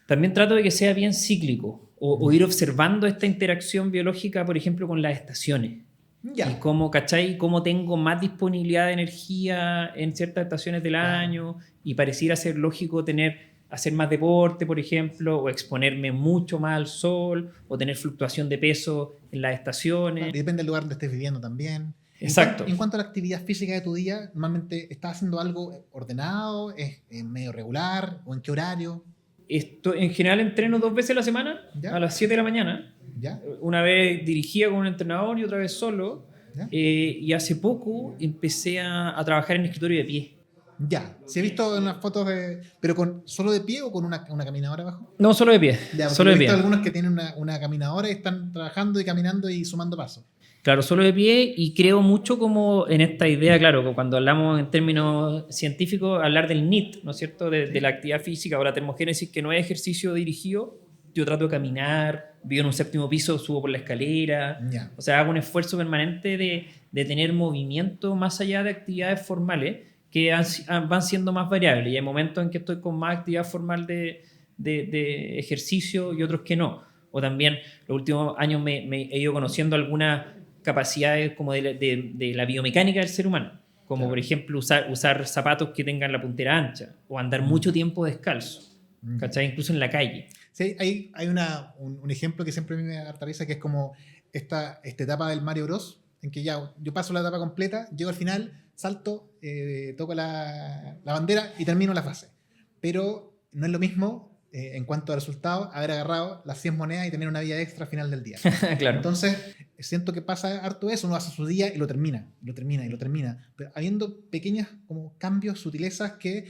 también trato de que sea bien cíclico o ir observando esta interacción biológica, por ejemplo, con las estaciones. Ya. Y cómo, ¿cachai? Cómo tengo más disponibilidad de energía en ciertas estaciones del año y pareciera ser lógico tener hacer más deporte, por ejemplo, o exponerme mucho más al sol, o tener fluctuación de peso en las estaciones. Y depende del lugar donde estés viviendo también. Exacto. En cuanto a la actividad física de tu día, normalmente ¿estás haciendo algo ordenado? ¿Es medio regular? ¿O en qué horario? En general entreno 2 veces a la semana, ¿Ya? a las 7 de la mañana. ¿Ya? Una vez dirigía con un entrenador y otra vez solo. ¿Ya? Y hace poco empecé a trabajar en escritorio de pie. Ya. ¿Sí he visto en las fotos pero solo de pie o con una caminadora abajo? No, solo de pie. Ya, Solo he de visto pie. algunos que tienen una caminadora y están trabajando y caminando y sumando pasos. Claro, solo de pie, y creo mucho como en esta idea, claro, cuando hablamos en términos científicos, hablar del NEAT, ¿no es cierto?, de la actividad física o la termogénesis, que no es ejercicio dirigido. Yo trato de caminar, vivo en un 7º piso, subo por la escalera, Ya. o sea, hago un esfuerzo permanente de tener movimiento más allá de actividades formales que van siendo más variables, y hay momentos en que estoy con más actividad formal de ejercicio y otros que no. O también los últimos años me he ido conociendo algunas capacidades como de la biomecánica del ser humano, como Claro. por ejemplo usar zapatos que tengan la puntera ancha o andar mucho tiempo descalzo, ¿cachai? Incluso en la calle. Sí, hay un ejemplo que siempre a mí me atraviesa, que es como esta etapa del Mario Bros, en que ya yo paso la etapa completa, llego al final, salto, toco la bandera y termino la fase. Pero no es lo mismo, en cuanto a resultados, haber agarrado las 100 monedas y tener una vida extra al final del día. Claro. Entonces, siento que pasa harto eso, uno hace su día y lo termina, pero habiendo pequeños como cambios, sutilezas que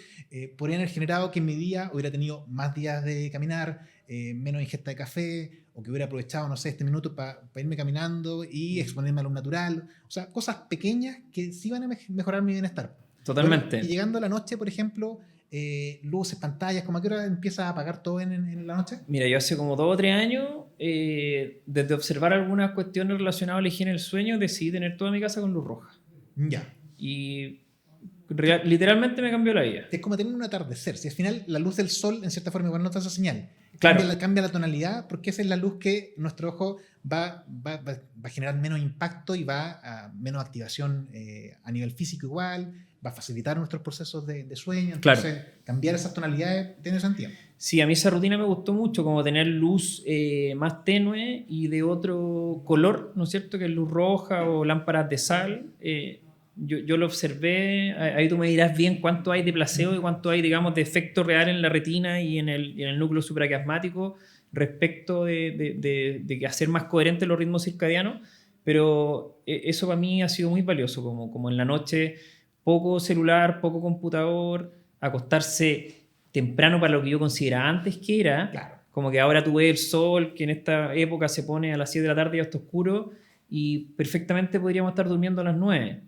podrían haber generado que en mi día hubiera tenido más días de caminar, menos ingesta de café, o que hubiera aprovechado, no sé, este minuto para irme caminando y exponerme a lo natural. O sea, cosas pequeñas que sí van a mejorar mi bienestar. Totalmente. Y llegando a la noche, por ejemplo, luces, pantallas, ¿cómo a qué hora empieza a apagar todo en la noche? Mira, yo hace como 2 o 3 años, desde observar algunas cuestiones relacionadas a la higiene del sueño, decidí tener toda mi casa con luz roja. Ya. Y literalmente me cambió la vida. Es como tener un atardecer. Si al final la luz del sol, en cierta forma, igual no te hace señal. Claro. Cambia la tonalidad, porque esa es la luz que nuestro ojo va a generar menos impacto y va a menos activación a nivel físico igual, va a facilitar nuestros procesos de sueño. Entonces, Claro. cambiar esas tonalidades tiene sentido. Sí, a mí esa rutina me gustó mucho, como tener luz más tenue y de otro color, ¿no es cierto?, que es luz roja o lámparas de sal. Yo lo observé, ahí tú me dirás bien cuánto hay de placebo y cuánto hay, digamos, de efecto real en la retina y en el núcleo supraquiasmático respecto de hacer más coherentes los ritmos circadianos, pero eso para mí ha sido muy valioso, como en la noche poco celular, poco computador, acostarse temprano para lo que yo consideraba antes que era. Claro. Como que ahora tú ves el sol, que en esta época se pone a las 7 de la tarde y ya está oscuro, y perfectamente podríamos estar durmiendo a las 9.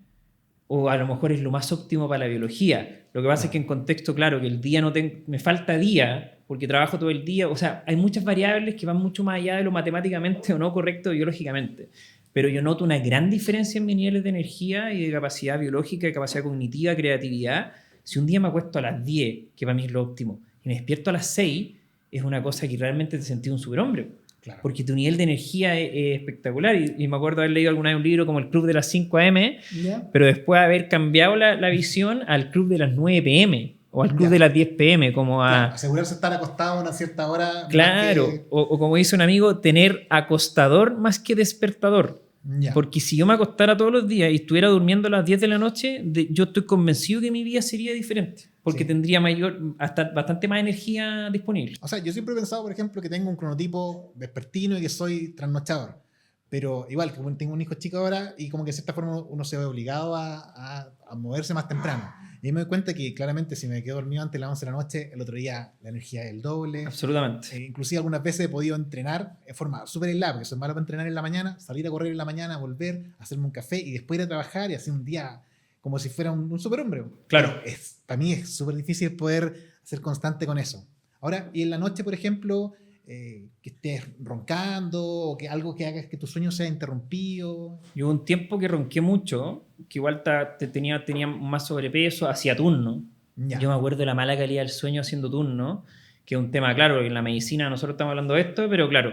O a lo mejor es lo más óptimo para la biología. Lo que pasa es que en contexto, claro, que el día me falta día, porque trabajo todo el día. O sea, hay muchas variables que van mucho más allá de lo matemáticamente o no correcto biológicamente. Pero yo noto una gran diferencia en mis niveles de energía y de capacidad biológica, de capacidad cognitiva, creatividad. Si un día me acuesto a las 10, que para mí es lo óptimo, y me despierto a las 6, es una cosa que realmente te sentí un superhombre. Claro. Porque tu nivel de energía es espectacular. Y me acuerdo haber leído alguna vez un libro como El Club de las 5 AM, ¿Ya? pero después haber cambiado la visión al Club de las 9 PM o al Club Ya. de las 10 PM, como a... Claro, asegurarse de estar acostado a una cierta hora. Claro, más que- o como dice un amigo, tener acostador más que despertador. Ya. Porque si yo me acostara todos los días y estuviera durmiendo a las 10 de la noche, yo estoy convencido que mi vida sería diferente. Porque Sí. tendría bastante más energía disponible. O sea, yo siempre he pensado, por ejemplo, que tengo un cronotipo vespertino y que soy trasnochador. Pero igual, como tengo un hijo chico ahora y como que de cierta forma uno se ve obligado a moverse más temprano. Y ahí me doy cuenta que claramente si me quedo dormido antes de las 11 de la noche, el otro día la energía es el doble. Absolutamente. Inclusive algunas veces he podido entrenar en forma súper aislada, porque soy malo para entrenar en la mañana, salir a correr en la mañana, volver, hacerme un café y después ir a trabajar y hacer un día como si fuera un superhombre. Claro. Para mí es súper difícil poder ser constante con eso. Ahora, y en la noche, por ejemplo, que estés roncando o que algo que hagas que tu sueño sea interrumpido. Yo hubo un tiempo que ronqué mucho, que igual tenía más sobrepeso, hacía turno. Ya. Yo me acuerdo de la mala calidad del sueño haciendo turno, que es un tema, claro, en la medicina nosotros estamos hablando de esto, pero claro,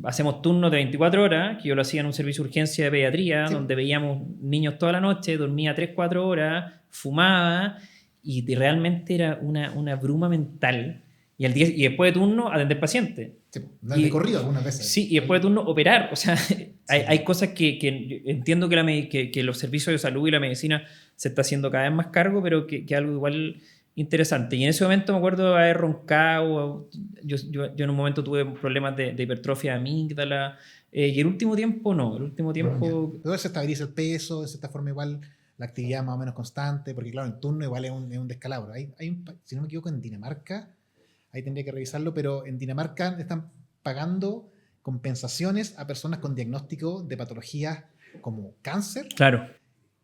hacemos turnos de 24 horas, que yo lo hacía en un servicio de urgencia de pediatría, Sí. donde veíamos niños toda la noche, dormía 3-4 horas, fumaba, y realmente era una bruma mental y después de turno atender pacientes. Sí, dar de corrido algunas veces. Sí, y después de turno operar. O sea, hay cosas que entiendo que los servicios de salud y la medicina se está haciendo cada vez más cargo, pero que algo igual interesante. Y en ese momento me acuerdo de haber roncado. Yo en un momento tuve problemas de hipertrofia de amígdala. Y el último tiempo no. El último tiempo... Pero se estabiliza el peso, de cierta forma igual la actividad más o menos constante, porque claro, el turno igual es un descalabro. Si no me equivoco, en Dinamarca, ahí tendría que revisarlo, pero en Dinamarca están pagando compensaciones a personas con diagnóstico de patologías como cáncer, Claro.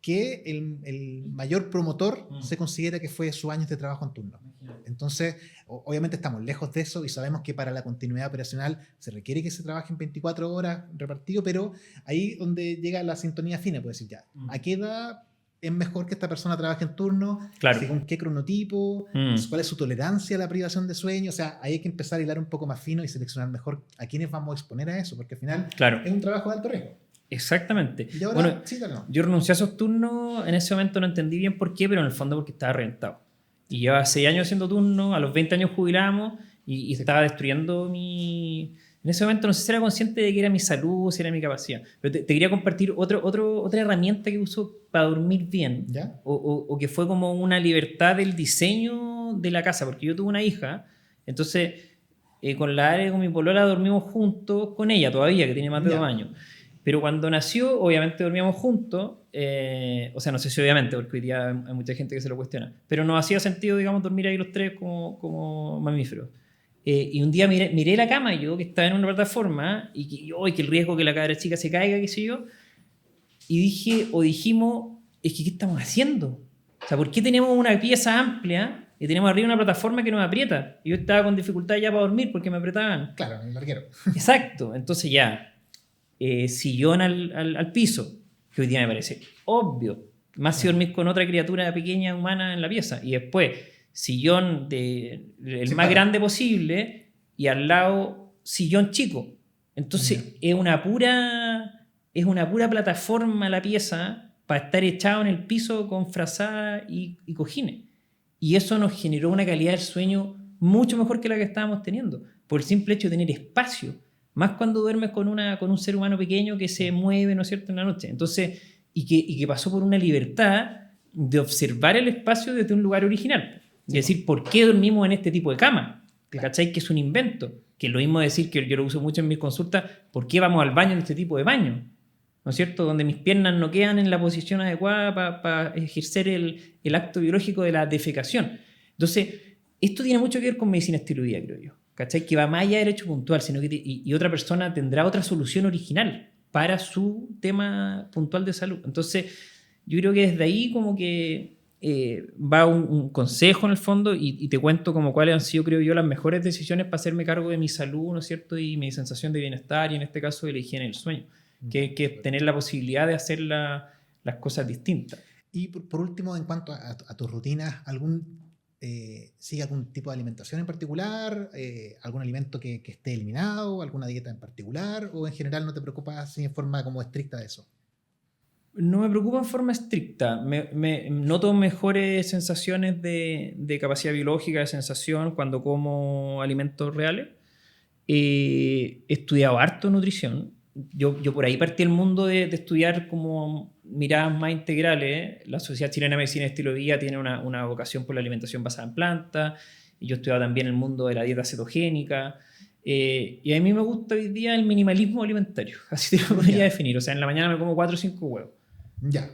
que el mayor promotor se considera que fue sus años de trabajo en turno. Entonces, obviamente estamos lejos de eso y sabemos que para la continuidad operacional se requiere que se trabaje en 24 horas repartido, pero ahí donde llega la sintonía fina, puede decir ya, ¿a qué edad es mejor que esta persona trabaje en turno? Claro. ¿Según qué cronotipo? ¿Cuál es su tolerancia a la privación de sueño? O sea, ahí hay que empezar a hilar un poco más fino y seleccionar mejor a quiénes vamos a exponer a eso, porque al final es un trabajo de alto riesgo. Exactamente. Y ahora, bueno, sí, claro. Yo renuncié a esos turnos, en ese momento no entendí bien por qué, pero en el fondo porque estaba reventado. Y llevaba 6 años haciendo turnos, a los 20 años jubilamos y estaba destruyendo mi... En ese momento no sé si era consciente de que era mi salud, si era mi capacidad. Pero te quería compartir otra herramienta que uso para dormir bien. ¿Ya? O que fue como una libertad del diseño de la casa, porque yo tuve una hija, entonces con la Are, con mi polola, dormimos juntos con ella todavía, que tiene más de 2 años. Pero cuando nació, obviamente dormíamos juntos, o sea, no sé si obviamente, porque hoy día hay mucha gente que se lo cuestiona, pero nos hacía sentido, digamos, dormir ahí los tres como mamíferos. Y un día miré la cama, yo que estaba en una plataforma, y que el riesgo que la cabra chica se caiga, qué sé yo, y dijimos, es que ¿qué estamos haciendo? O sea, ¿por qué tenemos una pieza amplia y tenemos arriba una plataforma que nos aprieta? Y yo estaba con dificultad ya para dormir porque me apretaban. Claro, en el larguero. Exacto, entonces ya... sillón al piso, que hoy día me parece obvio, más si dormís con otra criatura pequeña humana en la pieza, y después sillón el más grande posible y al lado sillón chico. Entonces es una pura plataforma la pieza para estar echado en el piso con frazada y cojines, y eso nos generó una calidad del sueño mucho mejor que la que estábamos teniendo, por el simple hecho de tener espacio. Más cuando duermes con un ser humano pequeño que se mueve, ¿no es cierto?, en la noche. Entonces, y que pasó por una libertad de observar el espacio desde un lugar original. Es decir, ¿por qué dormimos en este tipo de cama? ¿Cachai? Que es un invento. Que es lo mismo decir, que yo lo uso mucho en mis consultas, ¿por qué vamos al baño en este tipo de baño? ¿No es cierto? Donde mis piernas no quedan en la posición adecuada para ejercer el acto biológico de la defecación. Entonces, esto tiene mucho que ver con medicina estilo de vida, creo yo. ¿Cachai? Que va más allá del hecho puntual, sino que y otra persona tendrá otra solución original para su tema puntual de salud. Entonces, yo creo que desde ahí como que va un consejo en el fondo y te cuento como cuáles han sido, creo yo, las mejores decisiones para hacerme cargo de mi salud, ¿no es cierto? Y mi sensación de bienestar y en este caso de la higiene del sueño, que es tener la posibilidad de hacer las cosas distintas. Y por último, en cuanto a tus rutinas, ¿sigue algún tipo de alimentación en particular? ¿Algún alimento que esté eliminado? ¿Alguna dieta en particular? ¿O en general no te preocupas en forma como estricta de eso? No me preocupa en forma estricta. Noto mejores sensaciones de capacidad biológica, de sensación cuando como alimentos reales. He estudiado harto nutrición. Yo por ahí partí el mundo de estudiar como miradas más integrales. La Sociedad Chilena de Medicina y Estilo de Vida tiene una vocación por la alimentación basada en plantas. Y yo he estudiado también el mundo de la dieta cetogénica. Y a mí me gusta hoy día el minimalismo alimentario. Así te lo podría definir. O sea, en la mañana me como 4 o 5 huevos.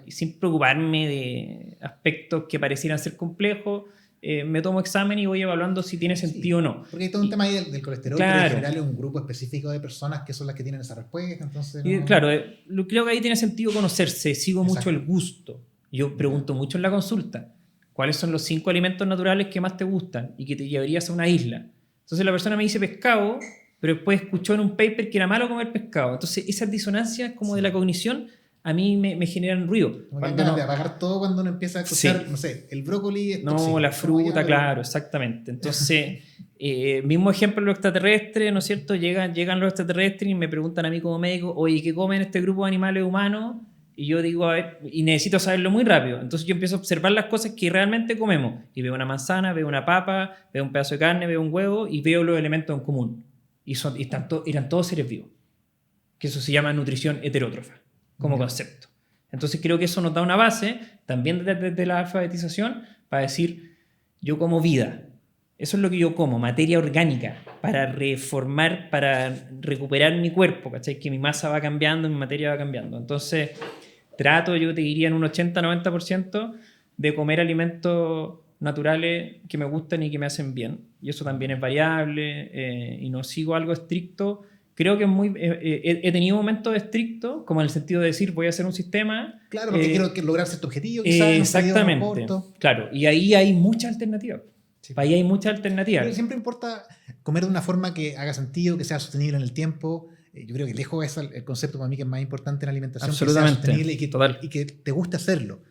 Y sin preocuparme de aspectos que parecieran ser complejos. Me tomo examen y voy evaluando si tiene sentido o no. Porque hay todo un tema ahí del colesterol, claro, pero en general es un grupo específico de personas que son las que tienen esa respuesta. Entonces no... Claro, creo que ahí tiene sentido conocerse. Sigo mucho el gusto. Yo pregunto mucho en la consulta, ¿cuáles son los 5 alimentos naturales que más te gustan y que te llevarías a una isla? Entonces la persona me dice pescado, pero después escuchó en un paper que era malo comer pescado. Entonces esas disonancias como de la cognición a mí me generan ruido. Como que de apagar todo cuando uno empieza a escuchar, no sé, el brócoli es tóxico. No, la fruta, claro, exactamente. Entonces, mismo ejemplo los extraterrestres, ¿no es cierto? Llegan los extraterrestres y me preguntan a mí como médico, oye, ¿qué comen este grupo de animales humanos? y yo digo, a ver, y necesito saberlo muy rápido. Entonces yo empiezo a observar las cosas que realmente comemos. Y veo una manzana, veo una papa, veo un pedazo de carne, veo un huevo y veo los elementos en común. Y eran todos seres vivos. Que eso se llama nutrición heterótrofa, como concepto. Entonces creo que eso nos da una base, también desde la alfabetización, para decir, yo como vida. Eso es lo que yo como, materia orgánica, para reformar, para recuperar mi cuerpo, ¿cachai? Que mi masa va cambiando, mi materia va cambiando. Entonces, trato, yo te diría, en un 80-90% de comer alimentos naturales que me gustan y que me hacen bien. Y eso también es variable, y no sigo algo estricto. Creo que es muy... he tenido momentos estrictos, como en el sentido de decir, voy a hacer un sistema... Claro, porque quiero lograr cierto objetivo, quizás. Exactamente, claro. Y ahí hay muchas alternativas. Sí. Ahí hay muchas alternativas. Pero siempre importa comer de una forma que haga sentido, que sea sostenible en el tiempo. Yo creo que lejos es el concepto para mí que es más importante en la alimentación. Absolutamente. Que sea sostenible y que te guste hacerlo.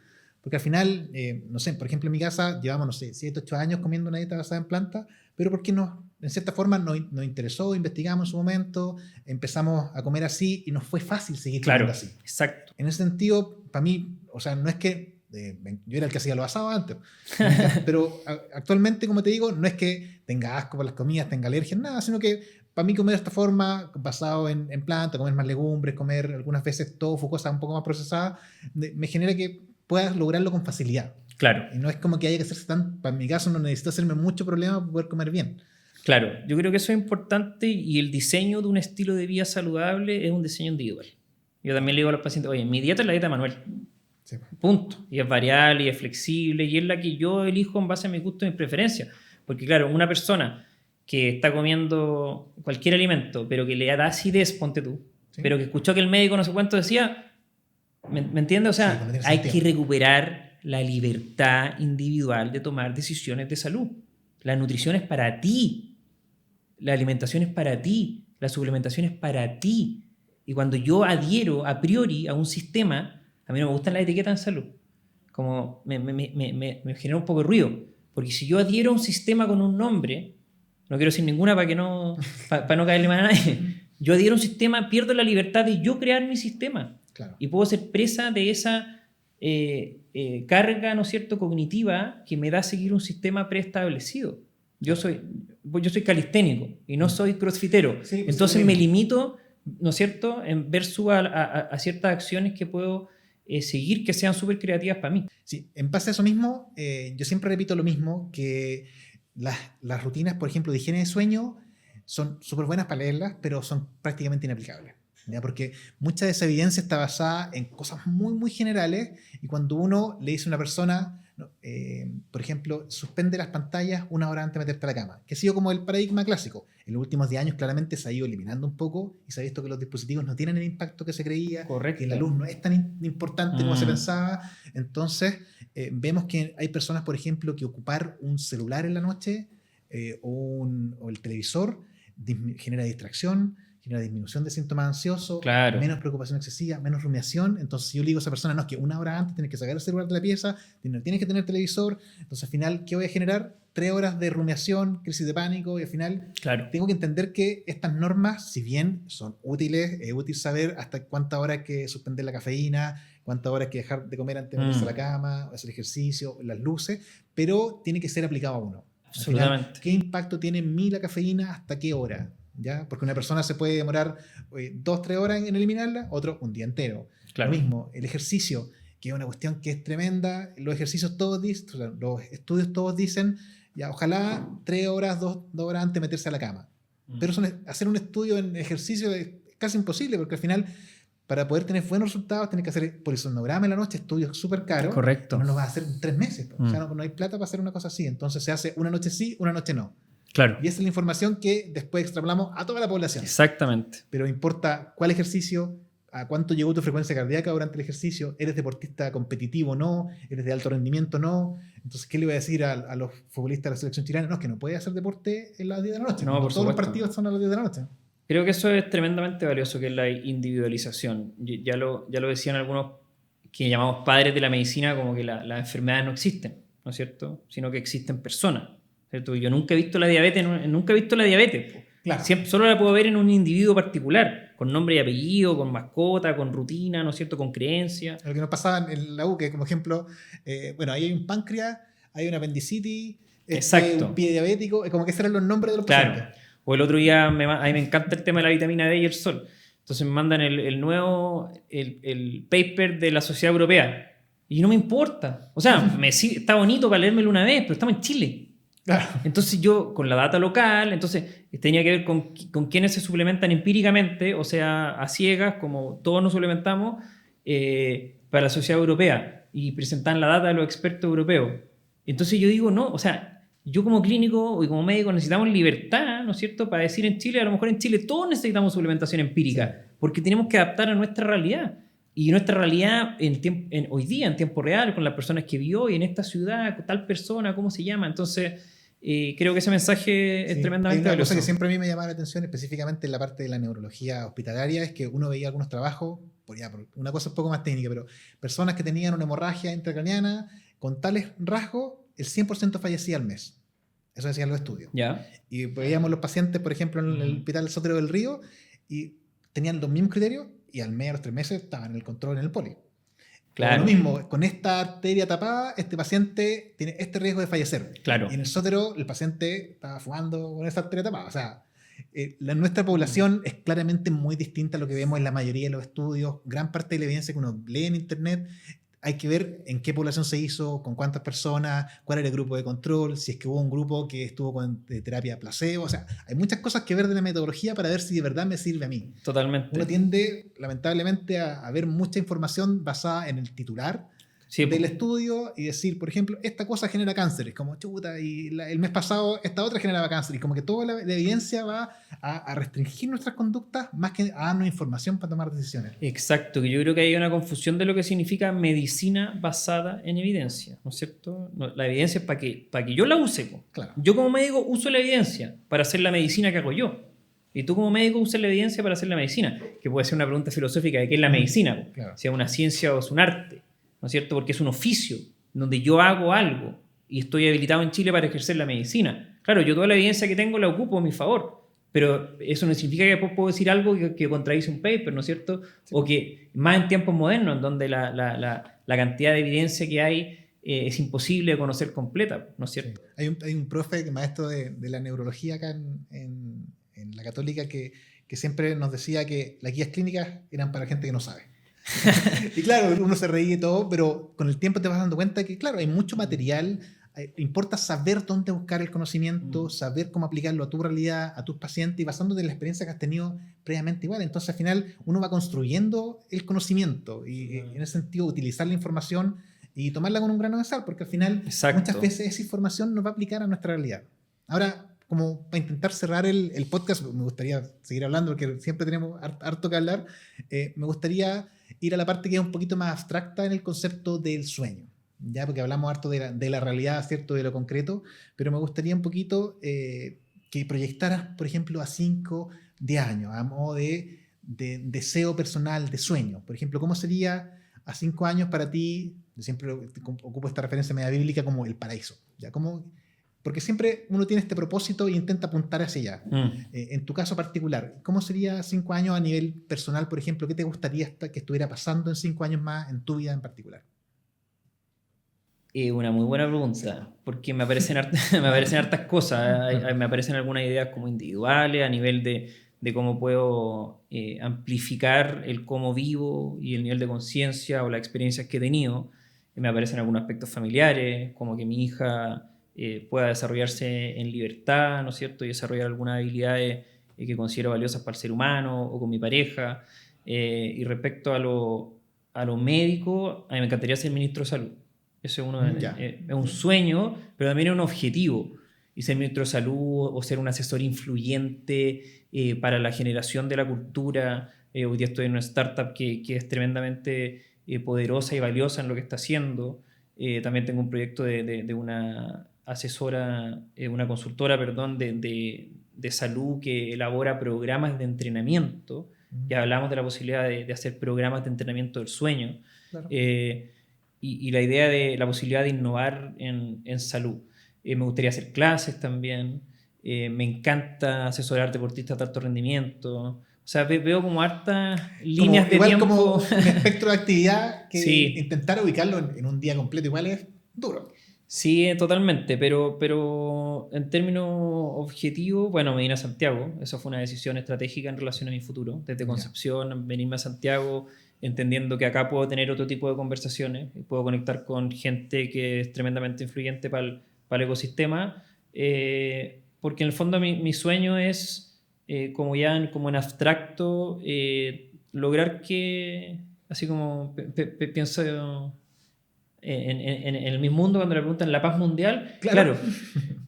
Porque al final, no sé, por ejemplo en mi casa llevamos, no sé, 7, 8 años comiendo una dieta basada en plantas, pero porque en cierta forma nos interesó, investigamos en su momento, empezamos a comer así y nos fue fácil seguir comiendo así. Exacto. En ese sentido, para mí, o sea, no es que yo era el que hacía lo basado antes, pero actualmente, como te digo, no es que tenga asco por las comidas, tenga alergias, nada, sino que para mí comer de esta forma, basado en plantas, comer más legumbres, comer algunas veces tofu, cosas un poco más procesadas, me genera que puedas lograrlo con facilidad. Claro. Y no es como que haya que hacerse para mi caso no necesito hacerme mucho problema para poder comer bien. Claro, yo creo que eso es importante y el diseño de un estilo de vida saludable es un diseño individual. Yo también le digo a los pacientes, oye, mi dieta es la dieta de Manuel. Sí. Punto. Y es variable y es flexible y es la que yo elijo en base a mis gustos y mis preferencias. Porque claro, una persona que está comiendo cualquier alimento, pero que le da acidez, ponte tú, ¿sí? Pero que escuchó que el médico no sé cuánto decía, ¿me entiendes? O sea, sí, hay que recuperar la libertad individual de tomar decisiones de salud. La nutrición es para ti. La alimentación es para ti. La suplementación es para ti. Y cuando yo adhiero a priori a un sistema, a mí no me gustan las etiquetas en salud. Como me genera un poco de ruido. Porque si yo adhiero a un sistema con un nombre, no quiero decir ninguna para no caerle mal a nadie, yo adhiero a un sistema, pierdo la libertad de yo crear mi sistema. Claro. Y puedo ser presa de esa carga, ¿no es cierto?, cognitiva que me da seguir un sistema preestablecido. Yo soy calisténico y no soy crossfitero. Sí, pues entonces me limito, ¿no es cierto?, en versus a ciertas acciones que puedo seguir que sean súper creativas para mí. Sí, en base a eso mismo, yo siempre repito lo mismo, que las rutinas, por ejemplo, de higiene de sueño son súper buenas para leerlas, pero son prácticamente inaplicables. ¿Ya? Porque mucha de esa evidencia está basada en cosas muy, muy generales y cuando uno le dice a una persona, por ejemplo, suspende las pantallas 1 hora antes de meterte a la cama, que ha sido como el paradigma clásico. En los últimos 10 años claramente se ha ido eliminando un poco y se ha visto que los dispositivos no tienen el impacto que se creía. Correcto. Que la luz no es tan importante como se pensaba. Entonces, vemos que hay personas, por ejemplo, que ocupar un celular en la noche o el televisor genera distracción, genera disminución de síntomas ansiosos, claro, menos preocupación excesiva, menos rumiación. Entonces, si yo le digo a esa persona, no, es que 1 hora antes tienes que sacar el celular de la pieza, tienes que tener televisor, entonces al final, ¿qué voy a generar? 3 horas de rumiación, crisis de pánico, y al final claro, tengo que entender que estas normas, si bien son útiles, es útil saber hasta cuántas horas hay que suspender la cafeína, cuántas horas hay que dejar de comer antes de meterse a la cama, hacer ejercicio, las luces, pero tiene que ser aplicado a uno. Absolutamente. Final, ¿qué impacto tiene en mí la cafeína? ¿Hasta qué hora? ¿Ya? Porque una persona se puede demorar 2-3 horas en eliminarla, otro un día entero. Claro. Lo mismo, el ejercicio, que es una cuestión que es tremenda. Los ejercicios todos dicen, o sea, los estudios todos dicen, ya, ojalá 3 horas, 2 horas antes de meterse a la cama. Pero hacer un estudio en ejercicio es casi imposible, porque al final, para poder tener buenos resultados, tienes que hacer polisomnograma en la noche, estudios súper caros. Correcto. No lo vas a hacer en 3 meses. O sea, no hay plata para hacer una cosa así. Entonces se hace una noche sí, una noche no. Claro. Y esa es la información que después extrapolamos a toda la población. Exactamente. Pero importa cuál ejercicio, a cuánto llegó tu frecuencia cardíaca durante el ejercicio, eres deportista competitivo o no, eres de alto rendimiento o no. Entonces, ¿qué le voy a decir a los futbolistas de la selección chilena? No, es que no puede hacer deporte en las 10 de la noche. No, por todos los partidos son a las 10 de la noche. Creo que eso es tremendamente valioso, que es la individualización. Ya lo decían algunos que llamamos padres de la medicina, como que las enfermedades no existen, ¿no es cierto? Sino que existen personas. ¿Cierto? Yo nunca he visto la diabetes, Claro. Solo la puedo ver en un individuo particular. con nombre y apellido, con mascota, con rutina, ¿no es cierto?, con creencia. Lo que nos pasaba en la U, que como ejemplo, bueno, ahí hay un páncreas, hay una apendicitis, Exacto. un pie diabético, como que esos eran los nombres de los Claro. pacientes. O el otro día, a mí me encanta el tema de la vitamina D y el sol. Entonces me mandan el nuevo paper de la Sociedad Europea. Y no me importa. O sea, está bonito para leérmelo una vez, pero estamos en Chile. Claro. Entonces yo, con la data local, entonces tenía que ver con quiénes se suplementan empíricamente, o sea, a ciegas, como todos nos suplementamos, para la Sociedad Europea. Y presentan la data de los expertos europeos. Entonces yo digo, no, o sea, yo como clínico y como médico necesitamos libertad, ¿no es cierto?, para decir en Chile, a lo mejor en Chile todos necesitamos suplementación empírica, sí, porque tenemos que adaptar a nuestra realidad. Y nuestra realidad hoy día, en tiempo real, con las personas que vivió y en esta ciudad, tal persona, ¿cómo se llama? Entonces, creo que ese mensaje es tremendamente valioso. Hay una cosa que siempre a mí me llamaba la atención, específicamente en la parte de la neurología hospitalaria, es que uno veía algunos trabajos, por una cosa un poco más técnica, pero personas que tenían una hemorragia intracraneana con tales rasgos, el 100% fallecía al mes. Eso decían los estudios. ¿Ya? Y veíamos los pacientes, por ejemplo, en el Hospital Sotero del Río, y tenían los mismos criterios, y al mes, a los 3 meses, estaban en el control en el poli. Claro. Lo mismo, con esta arteria tapada, este paciente tiene este riesgo de fallecer. Claro. Y en el Sotero, el paciente estaba fumando con esa arteria tapada. O sea, nuestra población es claramente muy distinta a lo que vemos en la mayoría de los estudios. Gran parte de la evidencia que uno lee en internet, hay que ver en qué población se hizo, con cuántas personas, cuál era el grupo de control, si es que hubo un grupo que estuvo con terapia placebo. O sea, hay muchas cosas que ver de la metodología para ver si de verdad me sirve a mí. Totalmente. Uno tiende, lamentablemente, a ver mucha información basada en el titular del estudio y decir, por ejemplo, esta cosa genera cáncer. Es como, chuta, y el mes pasado esta otra generaba cáncer. Y como que toda la evidencia va a restringir nuestras conductas más que a darnos información para tomar decisiones. Exacto, que yo creo que hay una confusión de lo que significa medicina basada en evidencia, ¿no es cierto? No, la evidencia es para que yo la use. Claro. Yo como médico uso la evidencia para hacer la medicina que hago yo. Y tú como médico usas la evidencia para hacer la medicina, que puede ser una pregunta filosófica de qué es la medicina, claro, si es una ciencia o es un arte, ¿no es cierto? Porque es un oficio donde yo hago algo y estoy habilitado en Chile para ejercer la medicina. Claro, yo toda la evidencia que tengo la ocupo a mi favor, pero eso no significa que después puedo decir algo que contradice un paper, ¿no es cierto? Sí. O que más en tiempos modernos, en donde la cantidad de evidencia que hay es imposible de conocer completa, ¿no es cierto? Sí. Hay un profe, maestro de la neurología acá en la Católica, que siempre nos decía que las guías clínicas eran para gente que no sabe. Y claro, uno se reía y todo, pero con el tiempo te vas dando cuenta que, claro, hay mucho material. Importa saber dónde buscar el conocimiento, saber cómo aplicarlo a tu realidad, a tus pacientes, y basándote en la experiencia que has tenido previamente igual. Entonces, al final, uno va construyendo el conocimiento y en ese sentido, utilizar la información y tomarla con un grano de sal, porque al final, exacto, muchas veces esa información nos va a aplicar a nuestra realidad. Ahora, como para intentar cerrar el podcast, me gustaría seguir hablando porque siempre tenemos harto que hablar. Me gustaría ir a la parte que es un poquito más abstracta en el concepto del sueño, ya, porque hablamos harto de la realidad, ¿cierto?, de lo concreto, pero me gustaría un poquito que proyectaras, por ejemplo, a 5, 10 años, a modo de deseo personal, de sueño. Por ejemplo, ¿cómo sería a 5 años para ti? Yo siempre ocupo esta referencia media bíblica como el paraíso, ¿ya? Porque siempre uno tiene este propósito e intenta apuntar hacia allá. En tu caso particular, ¿cómo sería 5 años a nivel personal, por ejemplo? ¿Qué te gustaría que estuviera pasando en 5 años más en tu vida en particular? Una muy buena pregunta, porque me aparecen hartas cosas. Me aparecen algunas ideas como individuales a nivel de cómo puedo amplificar el cómo vivo y el nivel de conciencia o las experiencias que he tenido. Me aparecen algunos aspectos familiares, como que mi hija pueda desarrollarse en libertad, ¿no es cierto? Y desarrollar algunas habilidades que considero valiosas para el ser humano o con mi pareja. Y respecto a lo médico, a mí me encantaría ser ministro de salud. Ese es un sueño, pero también es un objetivo. Y ser ministro de salud o ser un asesor influyente para la generación de la cultura. Hoy día estoy en una startup que es tremendamente poderosa y valiosa en lo que está haciendo. También tengo un proyecto de una asesora, una consultora, de salud que elabora programas de entrenamiento. Ya hablamos de la posibilidad de hacer programas de entrenamiento del sueño. Claro. Y la idea de la posibilidad de innovar en salud. Me gustaría hacer clases también. Me encanta asesorar deportistas de alto rendimiento. O sea, veo como hartas líneas de igual tiempo. Como un espectro de actividad que Sí. intentar ubicarlo en un día completo igual es duro. Sí, totalmente, pero en términos objetivos, bueno, me vine a Santiago, eso fue una decisión estratégica en relación a mi futuro, desde Concepción, venirme a Santiago, entendiendo que acá puedo tener otro tipo de conversaciones, puedo conectar con gente que es tremendamente influyente para el ecosistema, porque en el fondo mi sueño es, como en abstracto, lograr que, así como pienso... En mi mundo, cuando le preguntan la paz mundial, claro,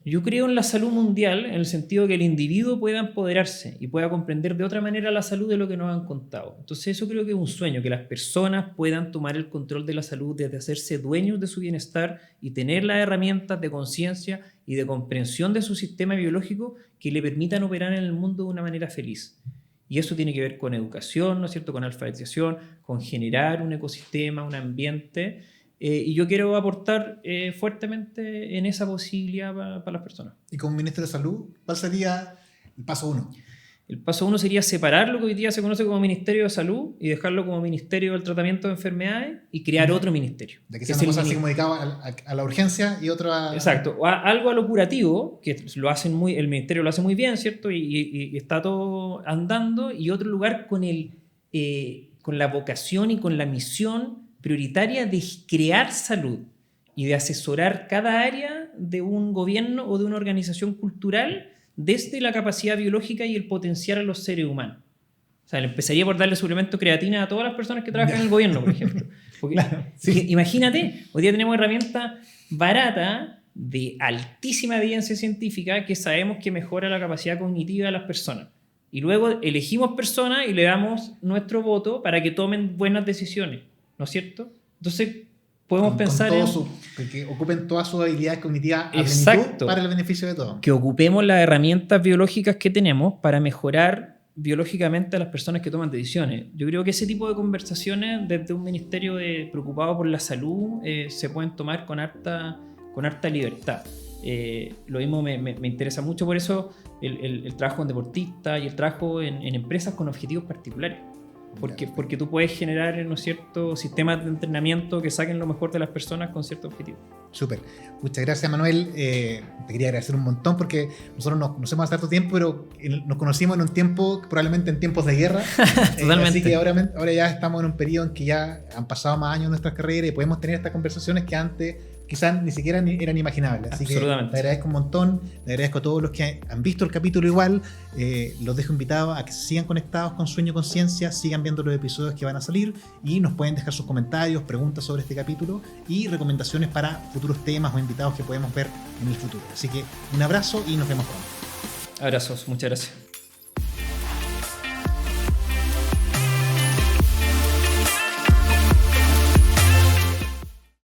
yo creo en la salud mundial en el sentido de que el individuo pueda empoderarse y pueda comprender de otra manera la salud de lo que nos han contado. Entonces eso creo que es un sueño, que las personas puedan tomar el control de la salud desde hacerse dueños de su bienestar y tener las herramientas de conciencia y de comprensión de su sistema biológico que le permitan operar en el mundo de una manera feliz. Y eso tiene que ver con educación, ¿no es cierto?, con alfabetización, con generar un ecosistema, un ambiente. Y yo quiero aportar fuertemente en esa posibilidad para las personas. Y como ministro de Salud, ¿cuál sería el paso 1? El paso 1 sería separar lo que hoy día se conoce como Ministerio de Salud y dejarlo como Ministerio del Tratamiento de Enfermedades y crear otro ministerio. De que sea una cosa así como dedicada a la urgencia y otro a... Exacto. O algo a lo curativo, que lo hacen el Ministerio lo hace muy bien, ¿cierto? Y está todo andando. Y otro lugar con la vocación y con la misión prioritaria de crear salud y de asesorar cada área de un gobierno o de una organización cultural desde la capacidad biológica y el potencial a los seres humanos. O sea, le empezaría por darle suplemento creatina a todas las personas que trabajan en el gobierno, por ejemplo. Porque, claro, sí. Imagínate, hoy día tenemos herramientas baratas de altísima evidencia científica que sabemos que mejora la capacidad cognitiva de las personas. Y luego elegimos personas y le damos nuestro voto para que tomen buenas decisiones, ¿no es cierto? Entonces podemos pensar que ocupen todas sus habilidades cognitivas a plenitud para el beneficio de todos. Que ocupemos las herramientas biológicas que tenemos para mejorar biológicamente a las personas que toman decisiones. Yo creo que ese tipo de conversaciones desde un ministerio preocupado por la salud se pueden tomar con harta libertad. Lo mismo me interesa mucho por eso el trabajo en deportistas y el trabajo en empresas con objetivos particulares. Porque tú puedes generar, ¿no es cierto?, sistemas de entrenamiento que saquen lo mejor de las personas con ciertos objetivos. Súper. Muchas gracias, Manuel. Te quería agradecer un montón porque nosotros nos conocemos hace tanto tiempo, pero nos conocimos en un tiempo, probablemente en tiempos de guerra. Totalmente. Así que ahora ya estamos en un periodo en que ya han pasado más años en nuestras carreras y podemos tener estas conversaciones que antes quizás ni siquiera eran imaginables. Así que te agradezco un montón, le agradezco a todos los que han visto el capítulo igual, los dejo invitados a que sigan conectados con Sueño Conciencia, sigan viendo los episodios que van a salir y nos pueden dejar sus comentarios, preguntas sobre este capítulo y recomendaciones para futuros temas o invitados que podemos ver en el futuro. Así que un abrazo y nos vemos pronto. Abrazos, muchas gracias.